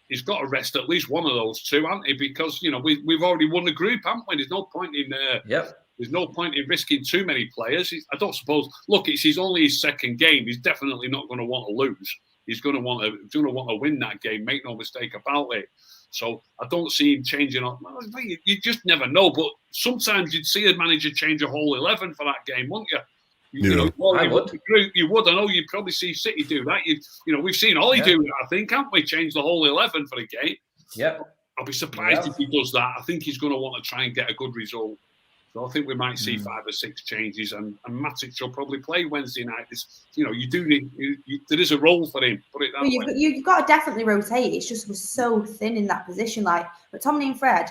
he's got to rest at least one of those 2, hasn't he? Because we've already won the group, haven't we? There's no point in there's no point in risking too many players. I don't suppose. Look, it's only his 2nd game. He's definitely not going to want to lose. He's going to want to win that game. Make no mistake about it. So I don't see him changing up. You just never know. But sometimes you'd see a manager change a whole 11 for that game, wouldn't you? I would. You would. I know you'd probably see City do that. We've seen Ollie do that, I think, haven't we? Change the whole 11 for a game. Yeah. I'll be surprised if he does that. I think he's going to want to try and get a good result. So I think we might see 5 or 6 changes, and Matic will probably play Wednesday night. You do need. There is a role for him. Put it that way. You've got to definitely rotate. It's just was so thin in that position. But McTominay and Fred,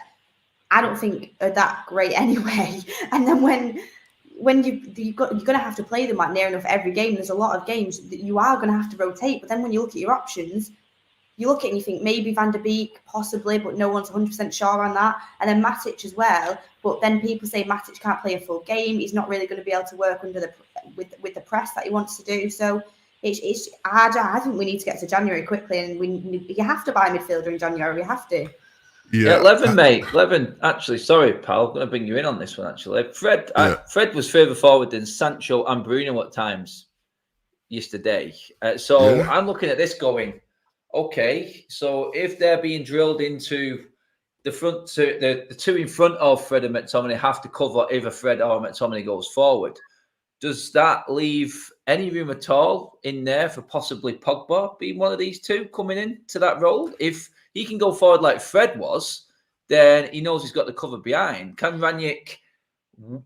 I don't think are that great anyway. And then when you're going to have to play them near enough every game. There's a lot of games that you are going to have to rotate. But then when you look at your options, you look at it and you think maybe Van der Beek, possibly, but no one's 100% sure on that. And then Matic as well. But then people say Matic can't play a full game. He's not really going to be able to work under with the press that he wants to do. So it's hard. I think we need to get to January quickly, and you have to buy a midfielder in January. You have to. Yeah, 11, mate. 11. Actually, sorry, pal. I'm going to bring you in on this one. Actually, Fred was further forward than Sancho and Bruno at times yesterday. I'm looking at this going, okay, so if they're being drilled into the front, the 2 in front of Fred and McTominay have to cover either Fred or McTominay goes forward. Does that leave any room at all in there for possibly Pogba being one of these 2 coming in to that role? If he can go forward like Fred was, then he knows he's got the cover behind. Can Rangnick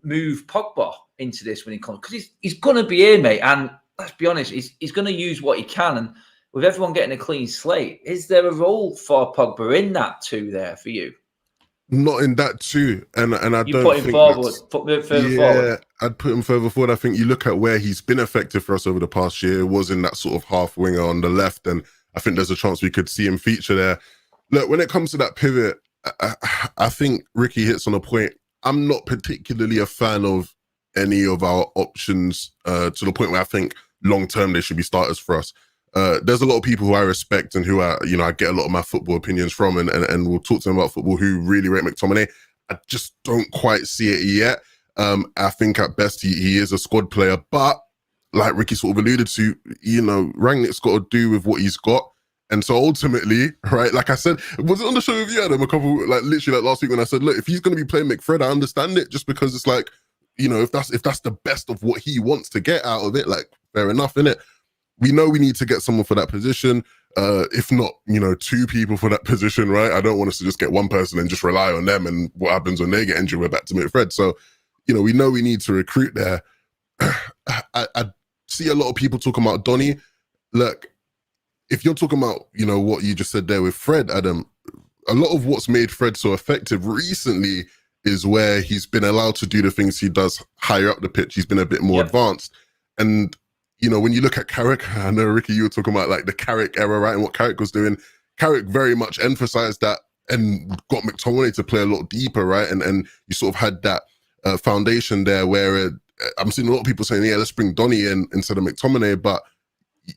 move Pogba into this when he comes? Because he's going to be here, mate. And let's be honest, he's going to use what he can. And with everyone getting a clean slate, is there a role for Pogba in that 2 there for you? Not in that 2, and I you don't put him think forward, further forward. Yeah, I'd put him further forward. I think you look at where he's been effective for us over the past year. It was in that sort of half winger on the left, and I think there's a chance we could see him feature there. Look, when it comes to that pivot, I think Ricky hits on a point. I'm not particularly a fan of any of our options to the point where I think long term they should be starters for us. There's a lot of people who I respect and who I get a lot of my football opinions from, and we'll talk to them about football, who really rate McTominay. I just don't quite see it yet. I think at best he is a squad player, but like Ricky sort of alluded to, Rangnick's got to do with what he's got. And so ultimately, right, like I said, was it on the show with you, Adam, literally last week when I said, look, if he's going to be playing McFred, I understand it, just because it's like, if that's the best of what he wants to get out of it, like, fair enough, innit? We know we need to get someone for that position, if not, two people for that position, right? I don't want us to just get one person and just rely on them, and what happens when they get injured, we're back to McFred. So, we know we need to recruit there. I see a lot of people talking about Donny. Look, if you're talking about, what you just said there with Fred, Adam, a lot of what's made Fred so effective recently is where he's been allowed to do the things he does higher up the pitch. He's been a bit more advanced. And, when you look at Carrick, I know, Ricky, you were talking about like the Carrick era, right? And what Carrick was doing. Carrick very much emphasized that and got McTominay to play a lot deeper, right? And you sort of had that foundation there where I'm seeing a lot of people saying, yeah, let's bring Donny in instead of McTominay, but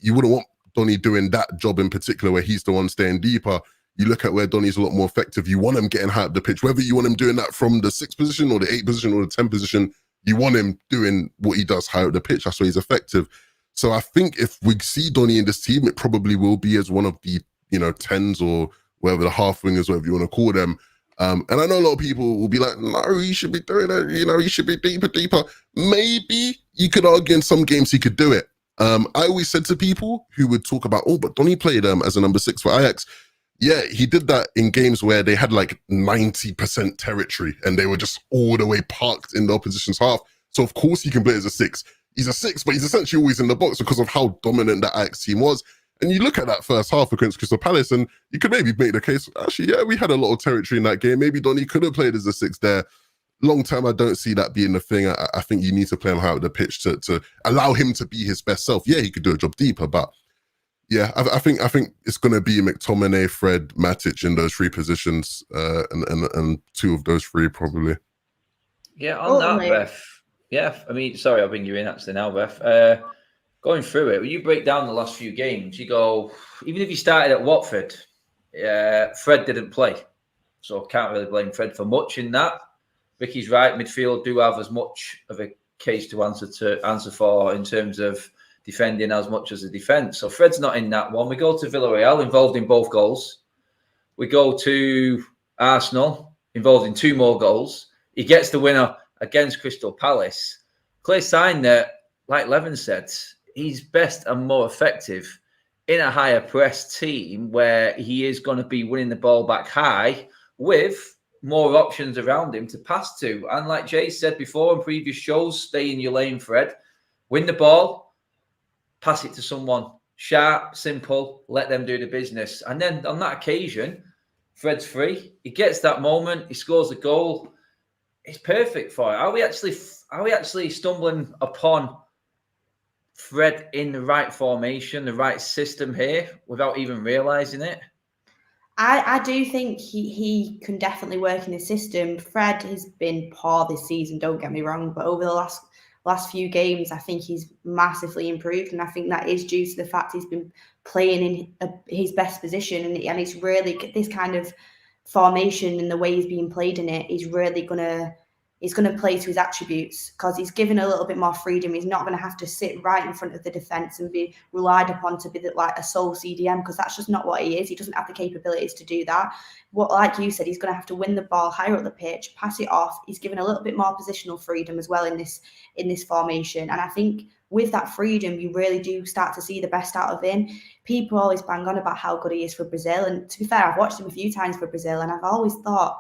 you wouldn't want Donny doing that job in particular where he's the one staying deeper. You look at where Donny's a lot more effective. You want him getting high up the pitch, whether you want him doing that from the 6th position or the 8th position or the 10th position, you want him doing what he does high up the pitch. That's why he's effective. So I think if we see Donny in this team, it probably will be as one of the, 10s or whatever, the half wingers, whatever you want to call them. And I know a lot of people will be like, no, he should be doing it. He should be deeper. Maybe you could argue in some games he could do it. I always said to people who would talk about, but Donny played as a number 6 for Ajax. Yeah, he did that in games where they had like 90% territory and they were just all the way parked in the opposition's half. So of course he can play as a 6. He's a 6, but he's essentially always in the box because of how dominant that Ajax team was. And you look at that first half against Crystal Palace and you could maybe make the case, actually, yeah, we had a lot of territory in that game. Maybe Donny could have played as a 6 there. Long term, I don't see that being the thing. I think you need to play him high up the pitch to allow him to be his best self. Yeah, he could do a job deeper, but yeah, I think it's going to be McTominay, Fred, Matic in those 3 positions, and 2 of those 3 probably. Yeah, on that, Beth. Yeah, I mean, sorry, I'll bring you in actually now, Beth. Going through it, when you break down the last few games, you go, even if you started at Watford, Fred didn't play. So can't really blame Fred for much in that. Ricky's right, midfield do have as much of a case to answer for in terms of defending as much as the defence. So Fred's not in that one. We go to Villarreal, involved in both goals. We go to Arsenal, involved in 2 more goals. He gets the winner against Crystal Palace. Clear sign that, like Levin said, he's best and more effective in a higher press team where he is going to be winning the ball back high with more options around him to pass to. And like Jay said before in previous shows, stay in your lane, Fred. Win the ball, pass it to someone. Sharp, simple, let them do the business. And then on that occasion, Fred's free. He gets that moment. He scores a goal. It's perfect for it. Are we actually stumbling upon Fred in the right formation, the right system here, without even realising it? I do think he can definitely work in the system. Fred has been poor this season, don't get me wrong, but over the last few games, I think he's massively improved, and I think that is due to the fact he's been playing in his best position, and it's really this kind of formation and the way he's being played in it is really gonna play to his attributes because he's given a little bit more freedom. He's not going to have to sit right in front of the defence and be relied upon to be like a sole CDM because that's just not what he is. He doesn't have the capabilities to do that. Like you said, he's going to have to win the ball higher up the pitch, pass it off. He's given a little bit more positional freedom as well in this formation. And I think with that freedom, you really do start to see the best out of him. People always bang on about how good he is for Brazil. And to be fair, I've watched him a few times for Brazil and I've always thought,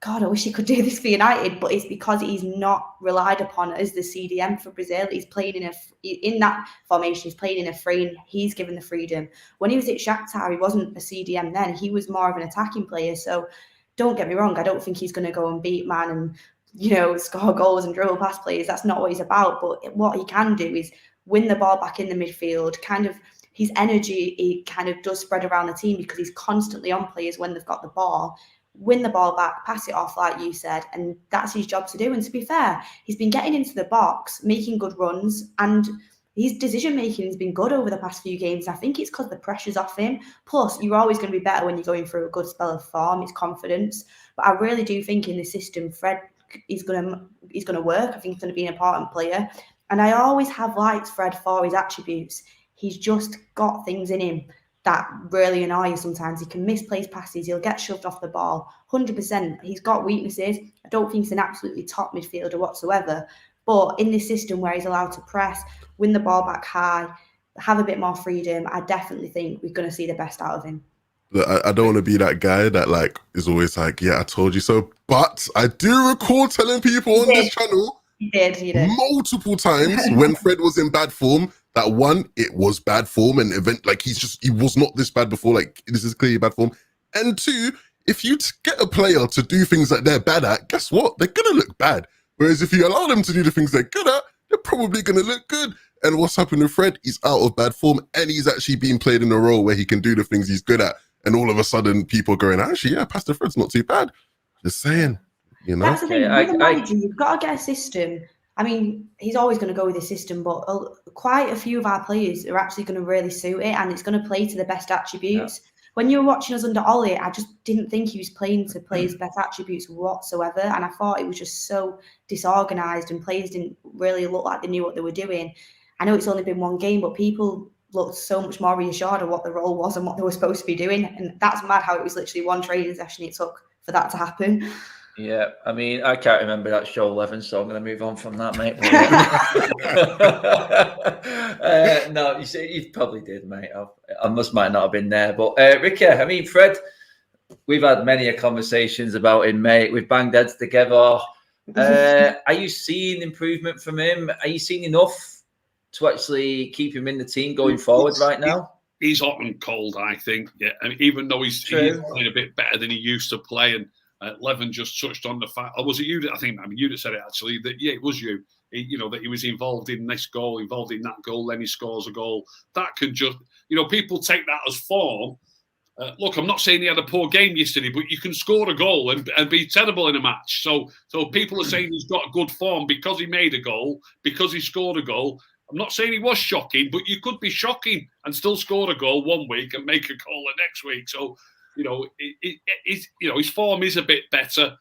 God, I wish he could do this for United, but it's because he's not relied upon as the CDM for Brazil. He's playing in that formation. He's playing in a frame. He's given the freedom. When he was at Shakhtar, he wasn't a CDM then. He was more of an attacking player. So don't get me wrong. I don't think he's going to go and beat man and, score goals and dribble past players. That's not what he's about. But what he can do is win the ball back in the midfield. Kind of his energy, he kind of does spread around the team because he's constantly on players when they've got the ball. win the ball back, pass it off, like you said, and that's his job to do. And to be fair, he's been getting into the box, making good runs, and his decision-making has been good over the past few games. I think it's because the pressure's off him. Plus, you're always going to be better when you're going through a good spell of form. It's confidence. But I really do think in the system, Fred is going to work. I think he's going to be an important player. And I always have liked Fred for his attributes. He's just got things in him that really annoy you sometimes. He can misplace passes. He'll get shoved off the ball. 100%. He's got weaknesses. I don't think he's an absolutely top midfielder whatsoever. But in this system where he's allowed to press, win the ball back high, have a bit more freedom, I definitely think we're going to see the best out of him. I don't want to be that guy that like is always like, yeah, I told you so. But I do recall telling people on this channel you did. multiple times when Fred was in bad form that one, it was bad form, and he was not this bad before. Like, this is clearly bad form. And two, if you get a player to do things that they're bad at, guess what? They're gonna look bad. Whereas if you allow them to do the things they're good at, they're probably gonna look good. And what's happened with Fred? He's out of bad form, and he's actually being played in a role where he can do the things he's good at. And all of a sudden, people are going, actually, yeah, Pastor Fred's not too bad. Just saying, you know. That's the thing. With a manager, you've got to get a system. I mean, he's always going to go with his system, but quite a few of our players are actually going to really suit it, and it's going to play to the best attributes. Yeah. When you were watching us under Ollie, I just didn't think he was playing to play his best attributes whatsoever, and I thought it was just so disorganised, and players didn't really look like they knew what they were doing. I know it's only been one game, but people looked so much more reassured of what the role was and what they were supposed to be doing, and that's mad how it was literally one training session it took for that to happen. Yeah, I mean, I can't remember that show 11, so I'm going to move on from that, mate. No, you probably did, mate. I might not have been there. But, Ricky, I mean, Fred, we've had many conversations about him, mate. We've banged heads together. Are you seeing improvement from him? Are you seeing enough to actually keep him in the team going forward right now? He's hot and cold, I think. Yeah, and even though he's playing a bit better than he used to play, and Levin just touched on the fact, or was it you? I think you that said it actually. That it was you. That he was involved in this goal, involved in that goal. Then he scores a goal. That can just, people take that as form. Look, I'm not saying he had a poor game yesterday, but you can score a goal and be terrible in a match. So people are saying he's got good form because he made a goal, because he scored a goal. I'm not saying he was shocking, but you could be shocking and still score a goal one week and make a goal the next week. So, his form is a bit better,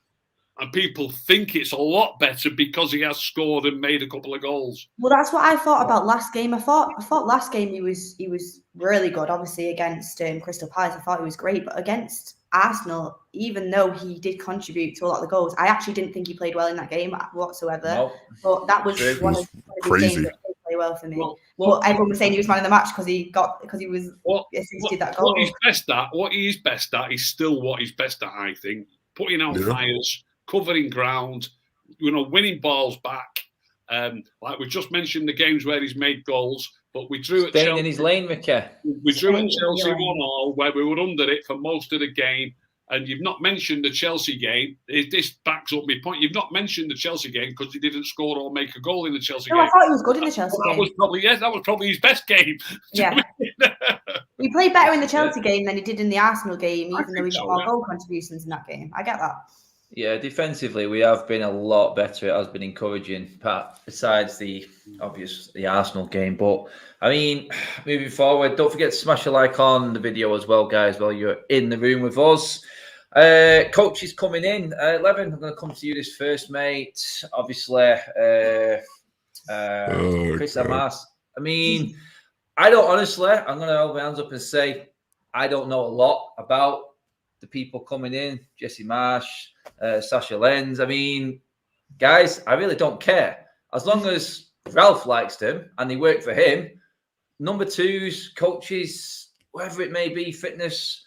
and people think it's a lot better because he has scored and made a couple of goals. Well, that's what I thought about last game. I thought last game he was really good. Obviously against Crystal Palace, I thought he was great, but against Arsenal, even though he did contribute to a lot of the goals, I actually didn't think he played well in that game whatsoever. Nope. But that was one of the games that played play well for me. Well, everyone was saying he was man of the match because he assisted that goal. What he is best at is still what he's best at, I think. Putting out fires, covering ground, winning balls back. Like we just mentioned the games where he's made goals, but we drew at Chelsea in his lane, Ricky. We drew at Chelsea 1-1, where we were under it for most of the game. And you've not mentioned the Chelsea game. This backs up my point. You've not mentioned the Chelsea game because he didn't score or make a goal in the Chelsea game. I thought he was good in the Chelsea game. That was probably his best game. Yeah. He played better in the Chelsea game than he did in the Arsenal game, even though he got more goal contributions in that game. I get that. Yeah, defensively, we have been a lot better. It has been encouraging, besides the Arsenal game. But, I mean, moving forward, don't forget to smash a like on the video as well, guys, while you're in the room with us. Coach is coming in. Levin, I'm going to come to you this first, mate. Obviously, Chris Amas. I mean, I'm going to hold my hands up and say, I don't know a lot about the people coming in. Jesse Marsh, Sasha Lenz. I mean, guys, I really don't care. As long as Ralph likes them and they work for him, number twos, coaches, whatever it may be, fitness,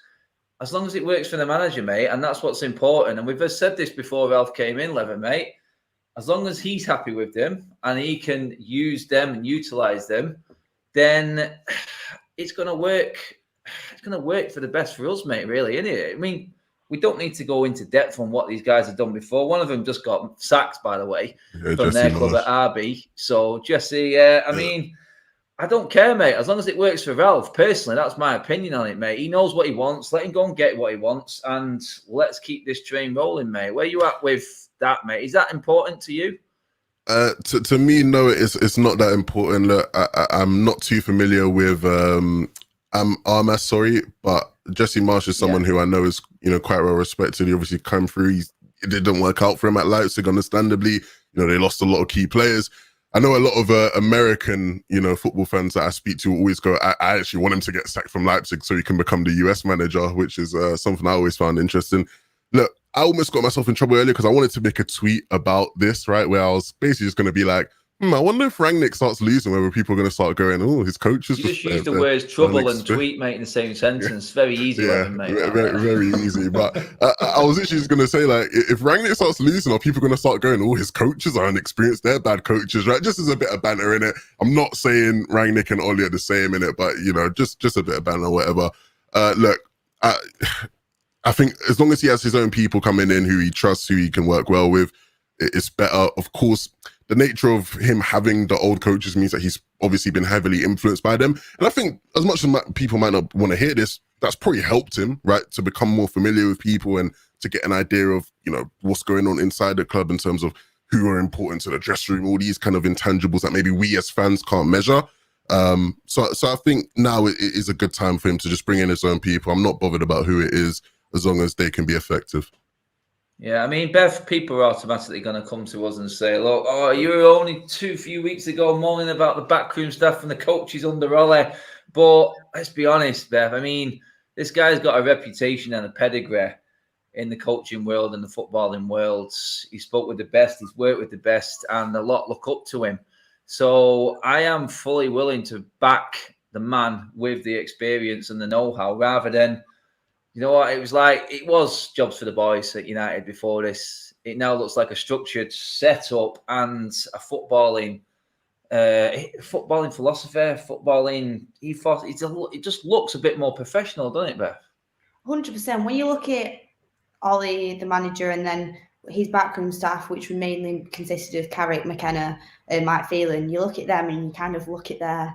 as long as it works for the manager, mate, and that's what's important. And we've said this before Ralph came in, Levin, mate. As long as he's happy with them and he can use them and utilize them, then it's going to work. It's going to work for the best for us, mate, really, isn't it? I mean, we don't need to go into depth on what these guys have done before. One of them just got sacked, by the way, from their club at RB. So, Jesse, I mean, I don't care, mate. As long as it works for Ralph, personally, that's my opinion on it, mate. He knows what he wants. Let him go and get what he wants, and let's keep this train rolling, mate. Where you at with that, mate? Is that important to you? To me, no, it's not that important. Look, I'm not too familiar with Armas, sorry, but Jesse Marsch is someone who I know is quite well respected. He obviously come through. It didn't work out for him at Leipzig, understandably. They lost a lot of key players. I know a lot of American, football fans that I speak to always go, I actually want him to get sacked from Leipzig so he can become the US manager, which is something I always found interesting. Look, I almost got myself in trouble earlier because I wanted to make a tweet about this, right? Where I was basically just going to be like, I wonder if Rangnick starts losing, whether people are going to start going, oh, his coach is You just use the words trouble and tweet, mate, in the same sentence. Very easy, mate. Very easy. But I was literally just going to say, like, if Rangnick starts losing, are people going to start going, oh, his coaches are inexperienced, they're bad coaches, right? Just as a bit of banter in it. I'm not saying Rangnick and Oli are the same in it, but, just a bit of banter or whatever. Look, I think as long as he has his own people coming in who he trusts, who he can work well with, it's better. Of course, the nature of him having the old coaches means that he's obviously been heavily influenced by them. And I think as much as people might not want to hear this, that's probably helped him, right, to become more familiar with people and to get an idea of, what's going on inside the club in terms of who are important to the dressing room, all these kind of intangibles that maybe we as fans can't measure. So I think now it is a good time for him to just bring in his own people. I'm not bothered about who it is as long as they can be effective. Yeah, I mean, Bev, people are automatically going to come to us and say, look, you were only few weeks ago moaning about the backroom stuff and the coaches under Ole. But let's be honest, Bev, I mean, this guy's got a reputation and a pedigree in the coaching world and the footballing world. He spoke with the best, he's worked with the best, and a lot look up to him. So I am fully willing to back the man with the experience and the know-how rather than, you know what, it was jobs for the boys at United before this. It now looks like a structured setup and a footballing philosophy, footballing ethos. It just looks a bit more professional, doesn't it, Beth? 100%. When you look at Ollie, the manager, and then his backroom staff, which mainly consisted of Carrick, McKenna, and Mike Phelan, you look at them and you kind of look at their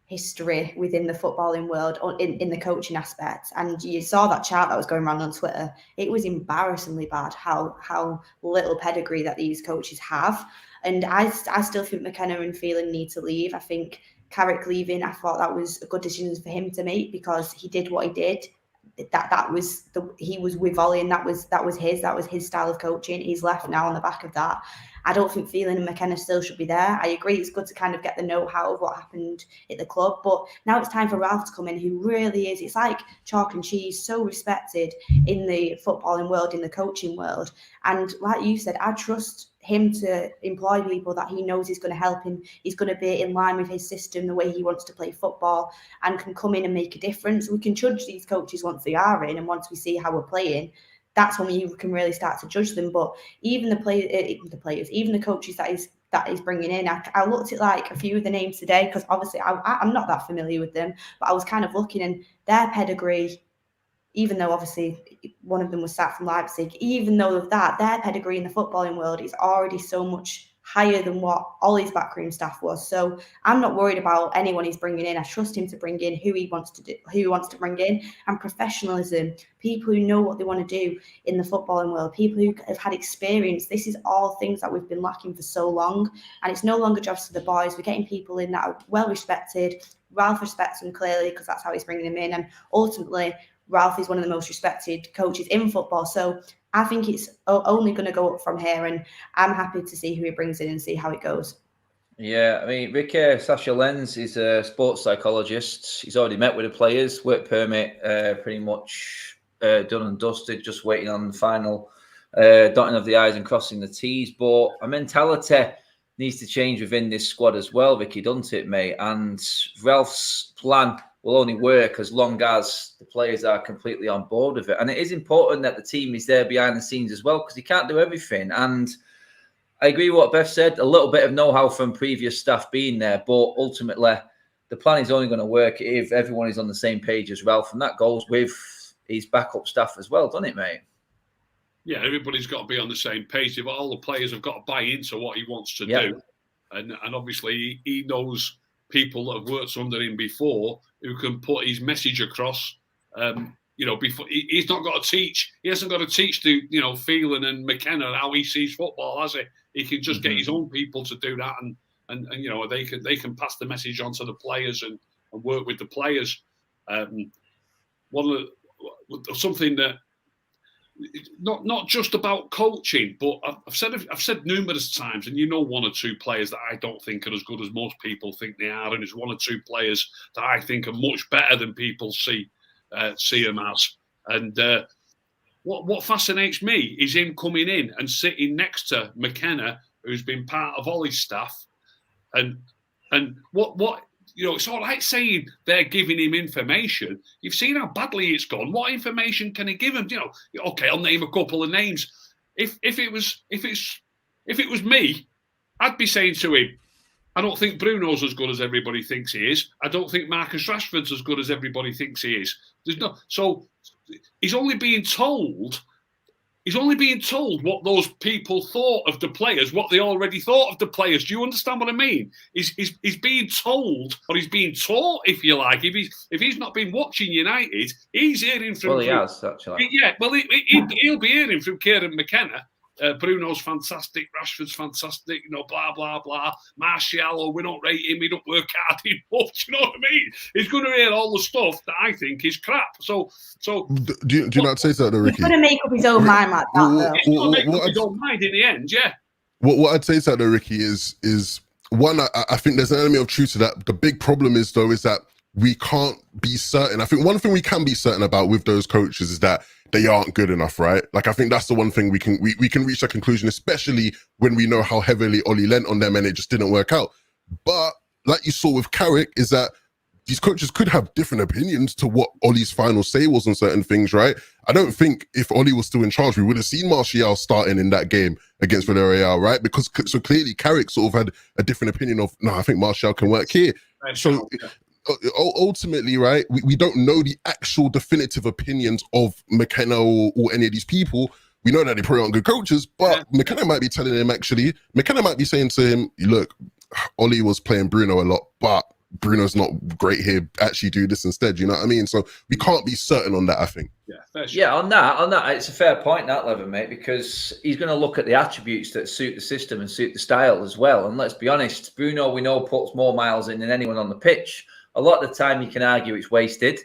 history within the footballing world in the coaching aspect, and you saw that chart that was going around on Twitter. It was embarrassingly bad how little pedigree that these coaches have, and I still think McKenna and Phelan need to leave. I think Carrick leaving, I thought that was a good decision for him to make because he did what he did. He was with Ollie, and that was his style of coaching. He's left now on the back of that. I don't think Phelan and McKenna still should be there. I agree, it's good to kind of get the know-how of what happened at the club, but now it's time for Ralph to come in, who really is, it's like chalk and cheese, so respected in the footballing world, in the coaching world. And like you said, I trust him to employ people that he knows is going to help him. He's going to be in line with his system, the way he wants to play football, and can come in and make a difference. We can judge these coaches once they are in, and once we see how we're playing, that's when we can really start to judge them. But even the players, even the coaches that is bringing in, I looked at like a few of the names today because obviously I'm not that familiar with them, but I was kind of looking, and their pedigree, even though obviously one of them was sacked from Leipzig, even though of that, their pedigree in the footballing world is already so much higher than what Ollie's backroom staff was. So I'm not worried about anyone he's bringing in. I trust him to bring in who he wants to bring in, and professionalism, people who know what they want to do in the footballing world, people who have had experience. This is all things that we've been lacking for so long, and it's no longer jobs for the boys. We're getting people in that are well respected. Ralph respects them clearly because that's how he's bringing them in, and ultimately Ralph is one of the most respected coaches in football. So I think it's only going to go up from here, and I'm happy to see who he brings in and see how it goes. Yeah, I mean, Ricky Sasha Lenz is a sports psychologist. He's already met with the players, work permit pretty much done and dusted, just waiting on the final dotting of the I's and crossing the T's. But a mentality needs to change within this squad as well, Vicky, doesn't it, mate? And Ralph's plan will only work as long as the players are completely on board with it. And it is important that the team is there behind the scenes as well, because he can't do everything. And I agree with what Beth said, a little bit of know-how from previous staff being there, but ultimately the plan is only going to work if everyone is on the same page as Ralph, and that goes with his backup staff as well, doesn't it, mate? Yeah, everybody's got to be on the same page. But all the players have got to buy into what he wants to do. And obviously he knows people that have worked under him before who can put his message across. Before he's not got to teach. He hasn't got to teach the Phelan and McKenna how he sees football, has he? He can just get his own people to do that, and they can pass the message on to the players and work with the players. Something that not just about coaching, but I've said numerous times, and one or two players that I don't think are as good as most people think they are, and there's one or two players that I think are much better than people see them as. And what fascinates me is him coming in and sitting next to McKenna, who's been part of Ollie's staff, and what. It's all right saying they're giving him information. You've seen how badly it's gone. What information can he give him? Okay, I'll name a couple of names. If it was me, I'd be saying to him, I don't think Bruno's as good as everybody thinks he is. I don't think Marcus Rashford's as good as everybody thinks he is. So he's only being told what those people thought of the players, what they already thought of the players. Do you understand what I mean? He's being told, or he's being taught, if you like. If he's not been watching United, he's hearing from. Well, he has actually. Yeah, well, he'll be hearing from Kieran McKenna. Bruno's fantastic, Rashford's fantastic, blah, blah, blah. Martial, we don't rate him, we don't work hard enough. Do you know what I mean? He's going to hear all the stuff that I think is crap. So do you not say so, though, Ricky? He's going to make up his own mind like that, He's going to make up his own mind in the end, yeah. What I'd say to that, though, Ricky, is one, I think there's an element of truth to that. The big problem is that we can't be certain. I think one thing we can be certain about with those coaches is that they aren't good enough, right? Like, I think that's the one thing we can reach that conclusion, especially when we know how heavily Ollie lent on them and it just didn't work out. But like you saw with Carrick, is that these coaches could have different opinions to what Ollie's final say was on certain things, right? I don't think if Ollie was still in charge, we would have seen Martial starting in that game against Villarreal, right? Because so clearly Carrick sort of had a different opinion of, no, I think Martial can work here. So ultimately, right, we don't know the actual definitive opinions of McKenna or any of these people. We know that they probably aren't good coaches, but McKenna might be telling him, McKenna might be saying to him, look, Ollie was playing Bruno a lot, but Bruno's not great here. Actually do this instead. You know what I mean? So we can't be certain on that, I think. On that, it's a fair point, that, Levin, mate, because he's going to look at the attributes that suit the system and suit the style as well. And let's be honest, Bruno, we know, puts more miles in than anyone on the pitch. A lot of the time you can argue it's wasted,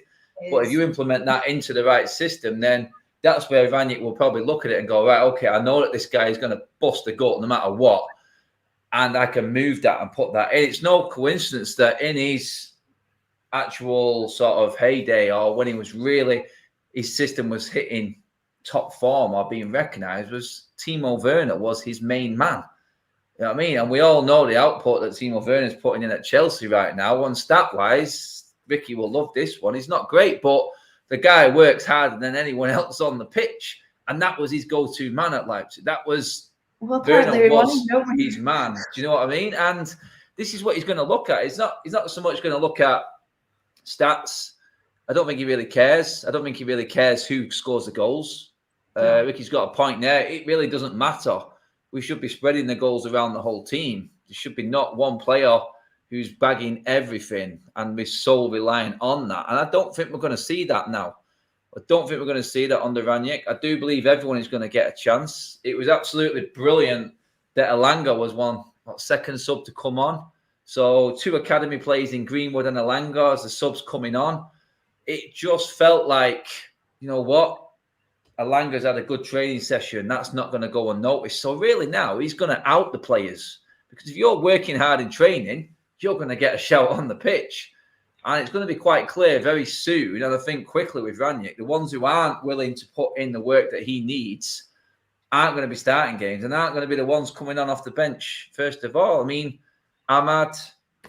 but if you implement that into the right system, then that's where Rangnick will probably look at it and go, right, okay, I know that this guy is going to bust the gut no matter what, and I can move that and put that in. It's no coincidence that in his actual sort of heyday, or when he was really, his system was hitting top form or being recognised, was Timo Werner was his main man. You know what I mean? And we all know the output that Timo Werner is putting in at Chelsea right now. And stat-wise, Ricky will love this one. He's not great, but the guy works harder than anyone else on the pitch. And that was his go-to man at Leipzig. That was, Werner was his man. Do you know what I mean? And this is what he's going to look at. He's not so much going to look at stats. I don't think he really cares. I don't think he really cares who scores the goals. Ricky's got a point there. It really doesn't matter. We should be spreading the goals around the whole team. There should be not one player who's bagging everything and we're so reliant on that. And I don't think we're going to see that now. I don't think we're going to see that under Rangnick. I do believe everyone is going to get a chance. It was absolutely brilliant that Elanga was second sub to come on. So 2 academy players in Greenwood and Elanga as the subs coming on. It just felt like, you know what? Elanga's had a good training session. That's not going to go unnoticed. So really now he's going to out the players. Because if you're working hard in training, you're going to get a shout on the pitch. And it's going to be quite clear very soon, and I think quickly with Rangnick, the ones who aren't willing to put in the work that he needs aren't going to be starting games and aren't going to be the ones coming on off the bench, first of all. I mean, Ahmad,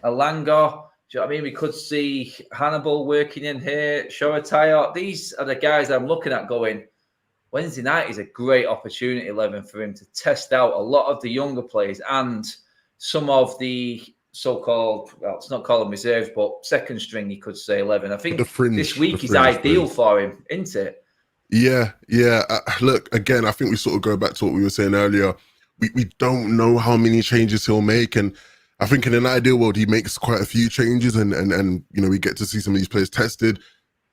Elanga, do you know what I mean? We could see Hannibal working in here, Shoretire. These are the guys I'm looking at going, Wednesday night is a great opportunity, 11, for him to test out a lot of the younger players and some of the so-called, well, it's not called reserves, but second string, you could say, 11. I think this week is ideal for him, isn't it? Yeah. Look, again, I think we sort of go back to what we were saying earlier. We don't know how many changes he'll make. And I think in an ideal world, he makes quite a few changes and you know, we get to see some of these players tested.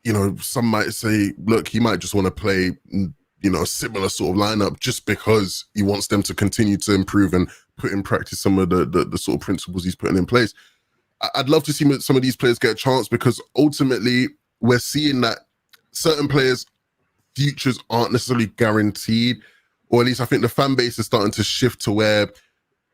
You know, some might say, look, he might just want to play, you know, a similar sort of lineup just because he wants them to continue to improve and put in practice some of the sort of principles he's putting in place. I'd love to see some of these players get a chance because ultimately we're seeing that certain players' futures aren't necessarily guaranteed, or at least I think the fan base is starting to shift to where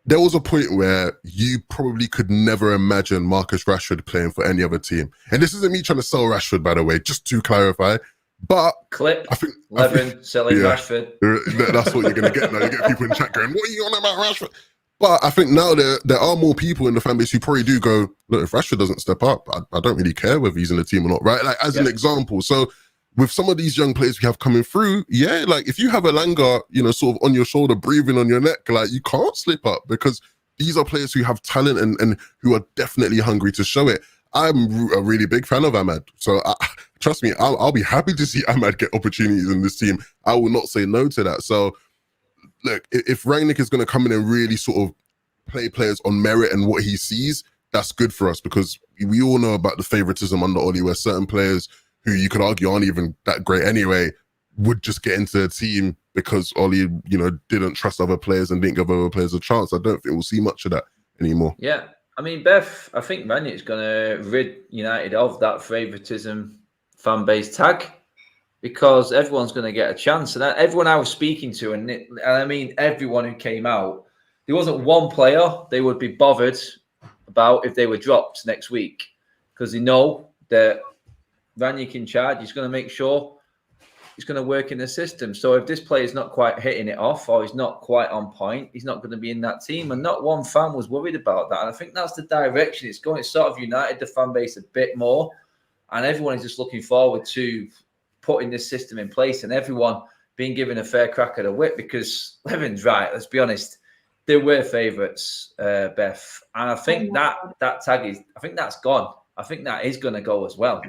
there was a point where you probably could never imagine Marcus Rashford playing for any other team. And this isn't me trying to sell Rashford, by the way, just to clarify. But clip, I think selling Rashford. That's what you're going to get now. You get people in chat going, what are you on about Rashford? But I think now there are more people in the fan base who probably do go, look, if Rashford doesn't step up, I don't really care whether he's in the team or not, right? Like, as an example. So with some of these young players we have coming through, yeah, like if you have Elanga, you know, sort of on your shoulder, breathing on your neck, like you can't slip up because these are players who have talent and who are definitely hungry to show it. I'm a really big fan of Ahmad. So trust me, I'll be happy to see Ahmad get opportunities in this team. I will not say no to that. So look, if Rangnick is going to come in and really sort of play players on merit and what he sees, that's good for us because we all know about the favoritism under Oli, where certain players who you could argue aren't even that great anyway would just get into the team because Oli, you know, didn't trust other players and didn't give other players a chance. I don't think we'll see much of that anymore. Yeah. I mean, Beth, I think Rangnick's going to rid United of that favouritism fan base tag because everyone's going to get a chance. And everyone I was speaking to, and I mean everyone who came out, there wasn't one player they would be bothered about if they were dropped next week because they know that Rangnick in charge, he's going to make sure he's going to work in the system. So if this player is not quite hitting it off or he's not quite on point, he's not going to be in that team. And not one fan was worried about that. And I think that's the direction it's going. It's sort of united the fan base a bit more. And everyone is just looking forward to putting this system in place and everyone being given a fair crack at the whip because Levin's right. Let's be honest. There were favourites, Beth. And I think that tag is, I think that's gone. I think that is going to go as well.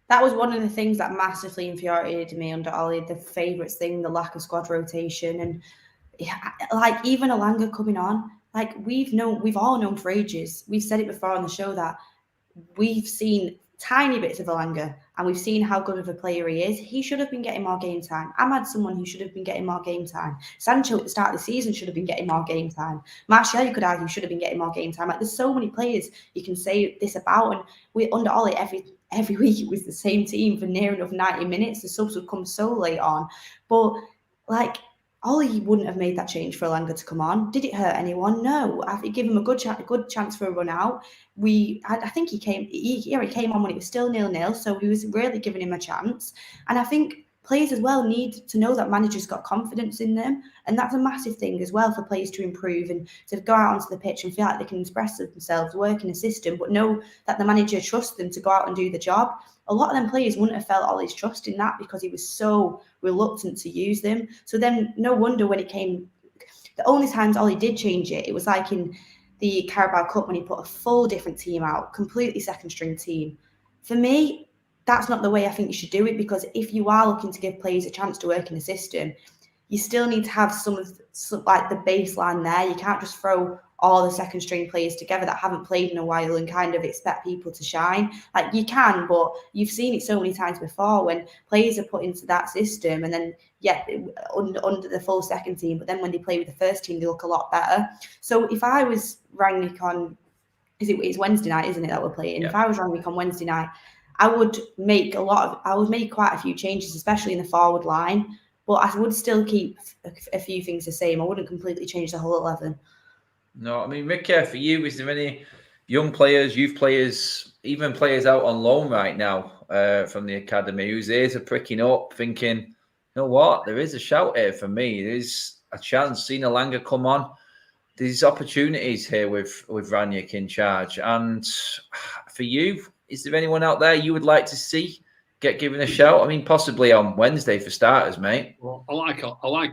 That was one of the things that massively infuriated me under Oli, the favourites thing, the lack of squad rotation. And like even Elanga coming on, like we've all known for ages. We've said it before on the show that we've seen tiny bits of Elanga and we've seen how good of a player he is. He should have been getting more game time. Ahmad, someone who should have been getting more game time. Sancho at the start of the season should have been getting more game time. Martial, you could argue, should have been getting more game time. Like there's so many players you can say this about, and we under Oli every week it was the same team for near enough 90 minutes. The subs would come so late on, but like Oli wouldn't have made that change for Elanga to come on. Did it hurt anyone? No. I think give him a good chance for a run out. I think he came on when it was still 0-0, so we was really giving him a chance. And I think players as well need to know that managers got confidence in them, and that's a massive thing as well for players to improve and to go out onto the pitch and feel like they can express themselves, work in a system, but know that the manager trusts them to go out and do the job. A lot of them players wouldn't have felt Oli's trust in that because he was so reluctant to use them. So then no wonder when it came, the only times Oli did change it, it was like in the Carabao Cup when he put a full different team out, completely second string team. For me, that's not the way I think you should do it, because if you are looking to give players a chance to work in a system, you still need to have some like the baseline there. You can't just throw all the second string players together that haven't played in a while and kind of expect people to shine. Like you can, but you've seen it so many times before when players are put into that system and then, under the full second team, but then when they play with the first team, they look a lot better. So if I was Rangnick on, it's Wednesday night, isn't it, that we're playing? Yeah. If I was Rangnick on Wednesday night, I would make quite a few changes, especially in the forward line, but I would still keep a few things the same. I wouldn't completely change the whole 11. No, I mean, Ricky, for you, is there any young players, youth players, even players out on loan right now from the academy whose ears are pricking up, thinking, you know what, there is a shout here for me. There's a chance. Seeing Elanga come on. There's opportunities here with Rangnick in charge. And for you, is there anyone out there you would like to see get given a shout? I mean, possibly on Wednesday for starters, mate. Well, I like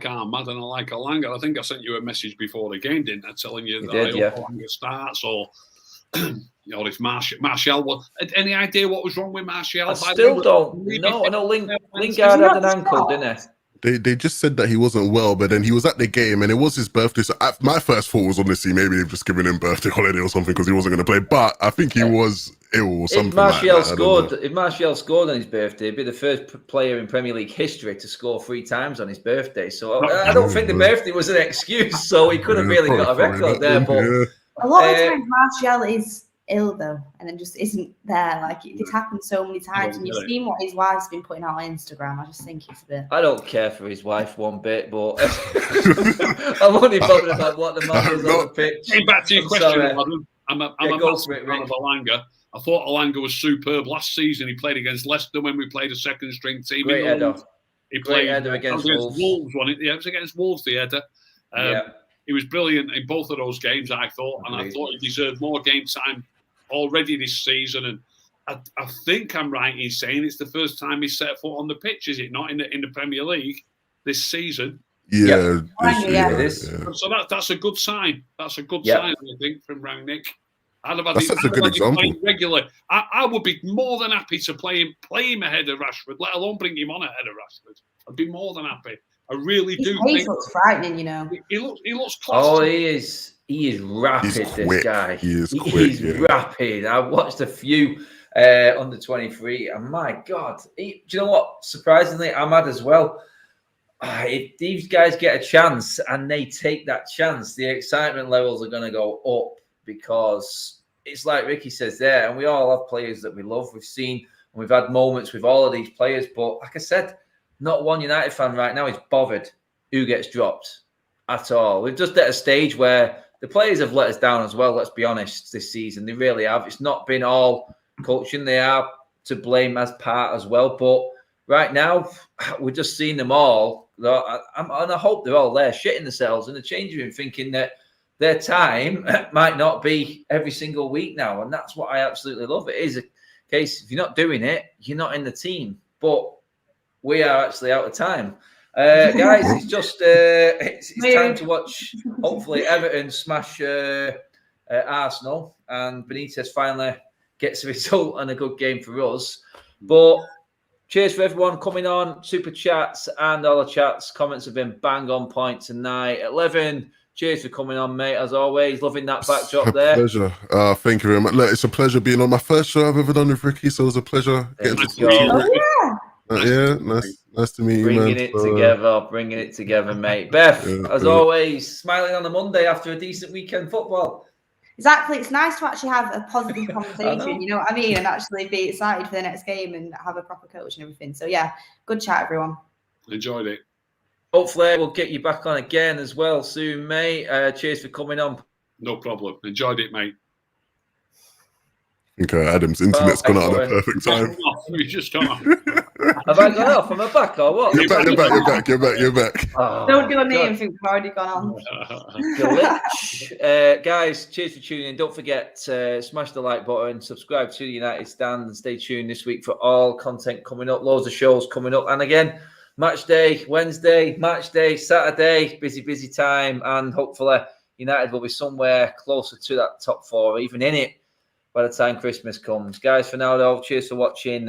Ahmad and I like Elanga. I think I sent you a message before the game, didn't I, telling you that I hope Elanga starts, or if Martial was. Any idea what was wrong with Martial? I still don't. No, I know Lingard had an ankle, didn't he? They just said that he wasn't well, but then he was at the game and it was his birthday. So my first thought was honestly maybe they've just given him birthday holiday or something because he wasn't going to play. But I think he was ill or something. If Martial scored on his birthday, he'd be the first player in Premier League history to score 3 times on his birthday. So I don't think the birthday was an excuse. So he could have really got a record there. But a lot of times Martial is ill though, and then just isn't there. Like this happens so many times, and you've seen what his wife's been putting out on Instagram. I just think it's a bit. I don't care for his wife one bit, but I'm only bothered about what the man does on the pitch. Getting back to your question, I'm a massive fan of Alanga. I thought Alanga was superb last season. He played against Leicester when we played a second string team. Great header. He played against Wolves. Wasn't it? Yeah, it was against Wolves, the header. He was brilliant in both of those games, I thought, and I thought he deserved more game time already this season. And I think I'm right in saying it's the first time he's set foot on the pitch, is it not, in the Premier League this season? Yeah, it is. So that's a good sign. That's a good sign, I think, from Rangnick. That's a good example. Regularly, I would be more than happy to play him ahead of Rashford, let alone bring him on ahead of Rashford. I'd be more than happy. I really do. He looks frightening, you know. He looks class. Oh, he is. He is rapid. This guy. He's rapid. I watched a few under 23, and my God, do you know what? Surprisingly, Ahmad as well. If these guys get a chance and they take that chance, the excitement levels are going to go up, because it's like Ricky says there, and we all have players that we love. We've seen and we've had moments with all of these players, but like I said, not one United fan right now is bothered who gets dropped at all. We're just at a stage where the players have let us down as well, let's be honest, this season. They really have. It's not been all coaching. They are to blame as part as well. But right now, we're just seeing them all. And I hope they're all there shitting themselves in the changing room, thinking that their time might not be every single week now. And that's what I absolutely love. It is a case, if you're not doing it, you're not in the team. But we are actually out of time. Guys, it's just it's time to watch, hopefully, Everton smash Arsenal, and Benitez finally gets a result and a good game for us. But cheers for everyone coming on, super chats and all the chats. Comments have been bang on point tonight. 11, cheers for coming on, mate, as always. Loving that backdrop there. Pleasure. Thank you very much. Look, it's a pleasure being on my first show I've ever done with Ricky, so it was a pleasure getting to meet you. Nice to meet you, Bringing it together, mate. Beth, as always, smiling on a Monday after a decent weekend football. Exactly. It's nice to actually have a positive conversation, you know what I mean? And actually be excited for the next game and have a proper coach and everything. So, yeah, good chat, everyone. Enjoyed it. Hopefully, we'll get you back on again as well soon, mate. Cheers for coming on. No problem. Enjoyed it, mate. Okay, Adam's internet's gone out at the perfect time. You just gone off. Have I gone off? Am I back or what? You're back. Oh, don't do a name, think we've already gone on. Glitch. Guys, cheers for tuning in. Don't forget, smash the like button, subscribe to the United Stand, and stay tuned this week for all content coming up. Loads of shows coming up. And again, match day Wednesday, match day Saturday, busy time. And hopefully United will be somewhere closer to that top 4, even in it, by the time Christmas comes. Guys, for now, though, cheers for watching.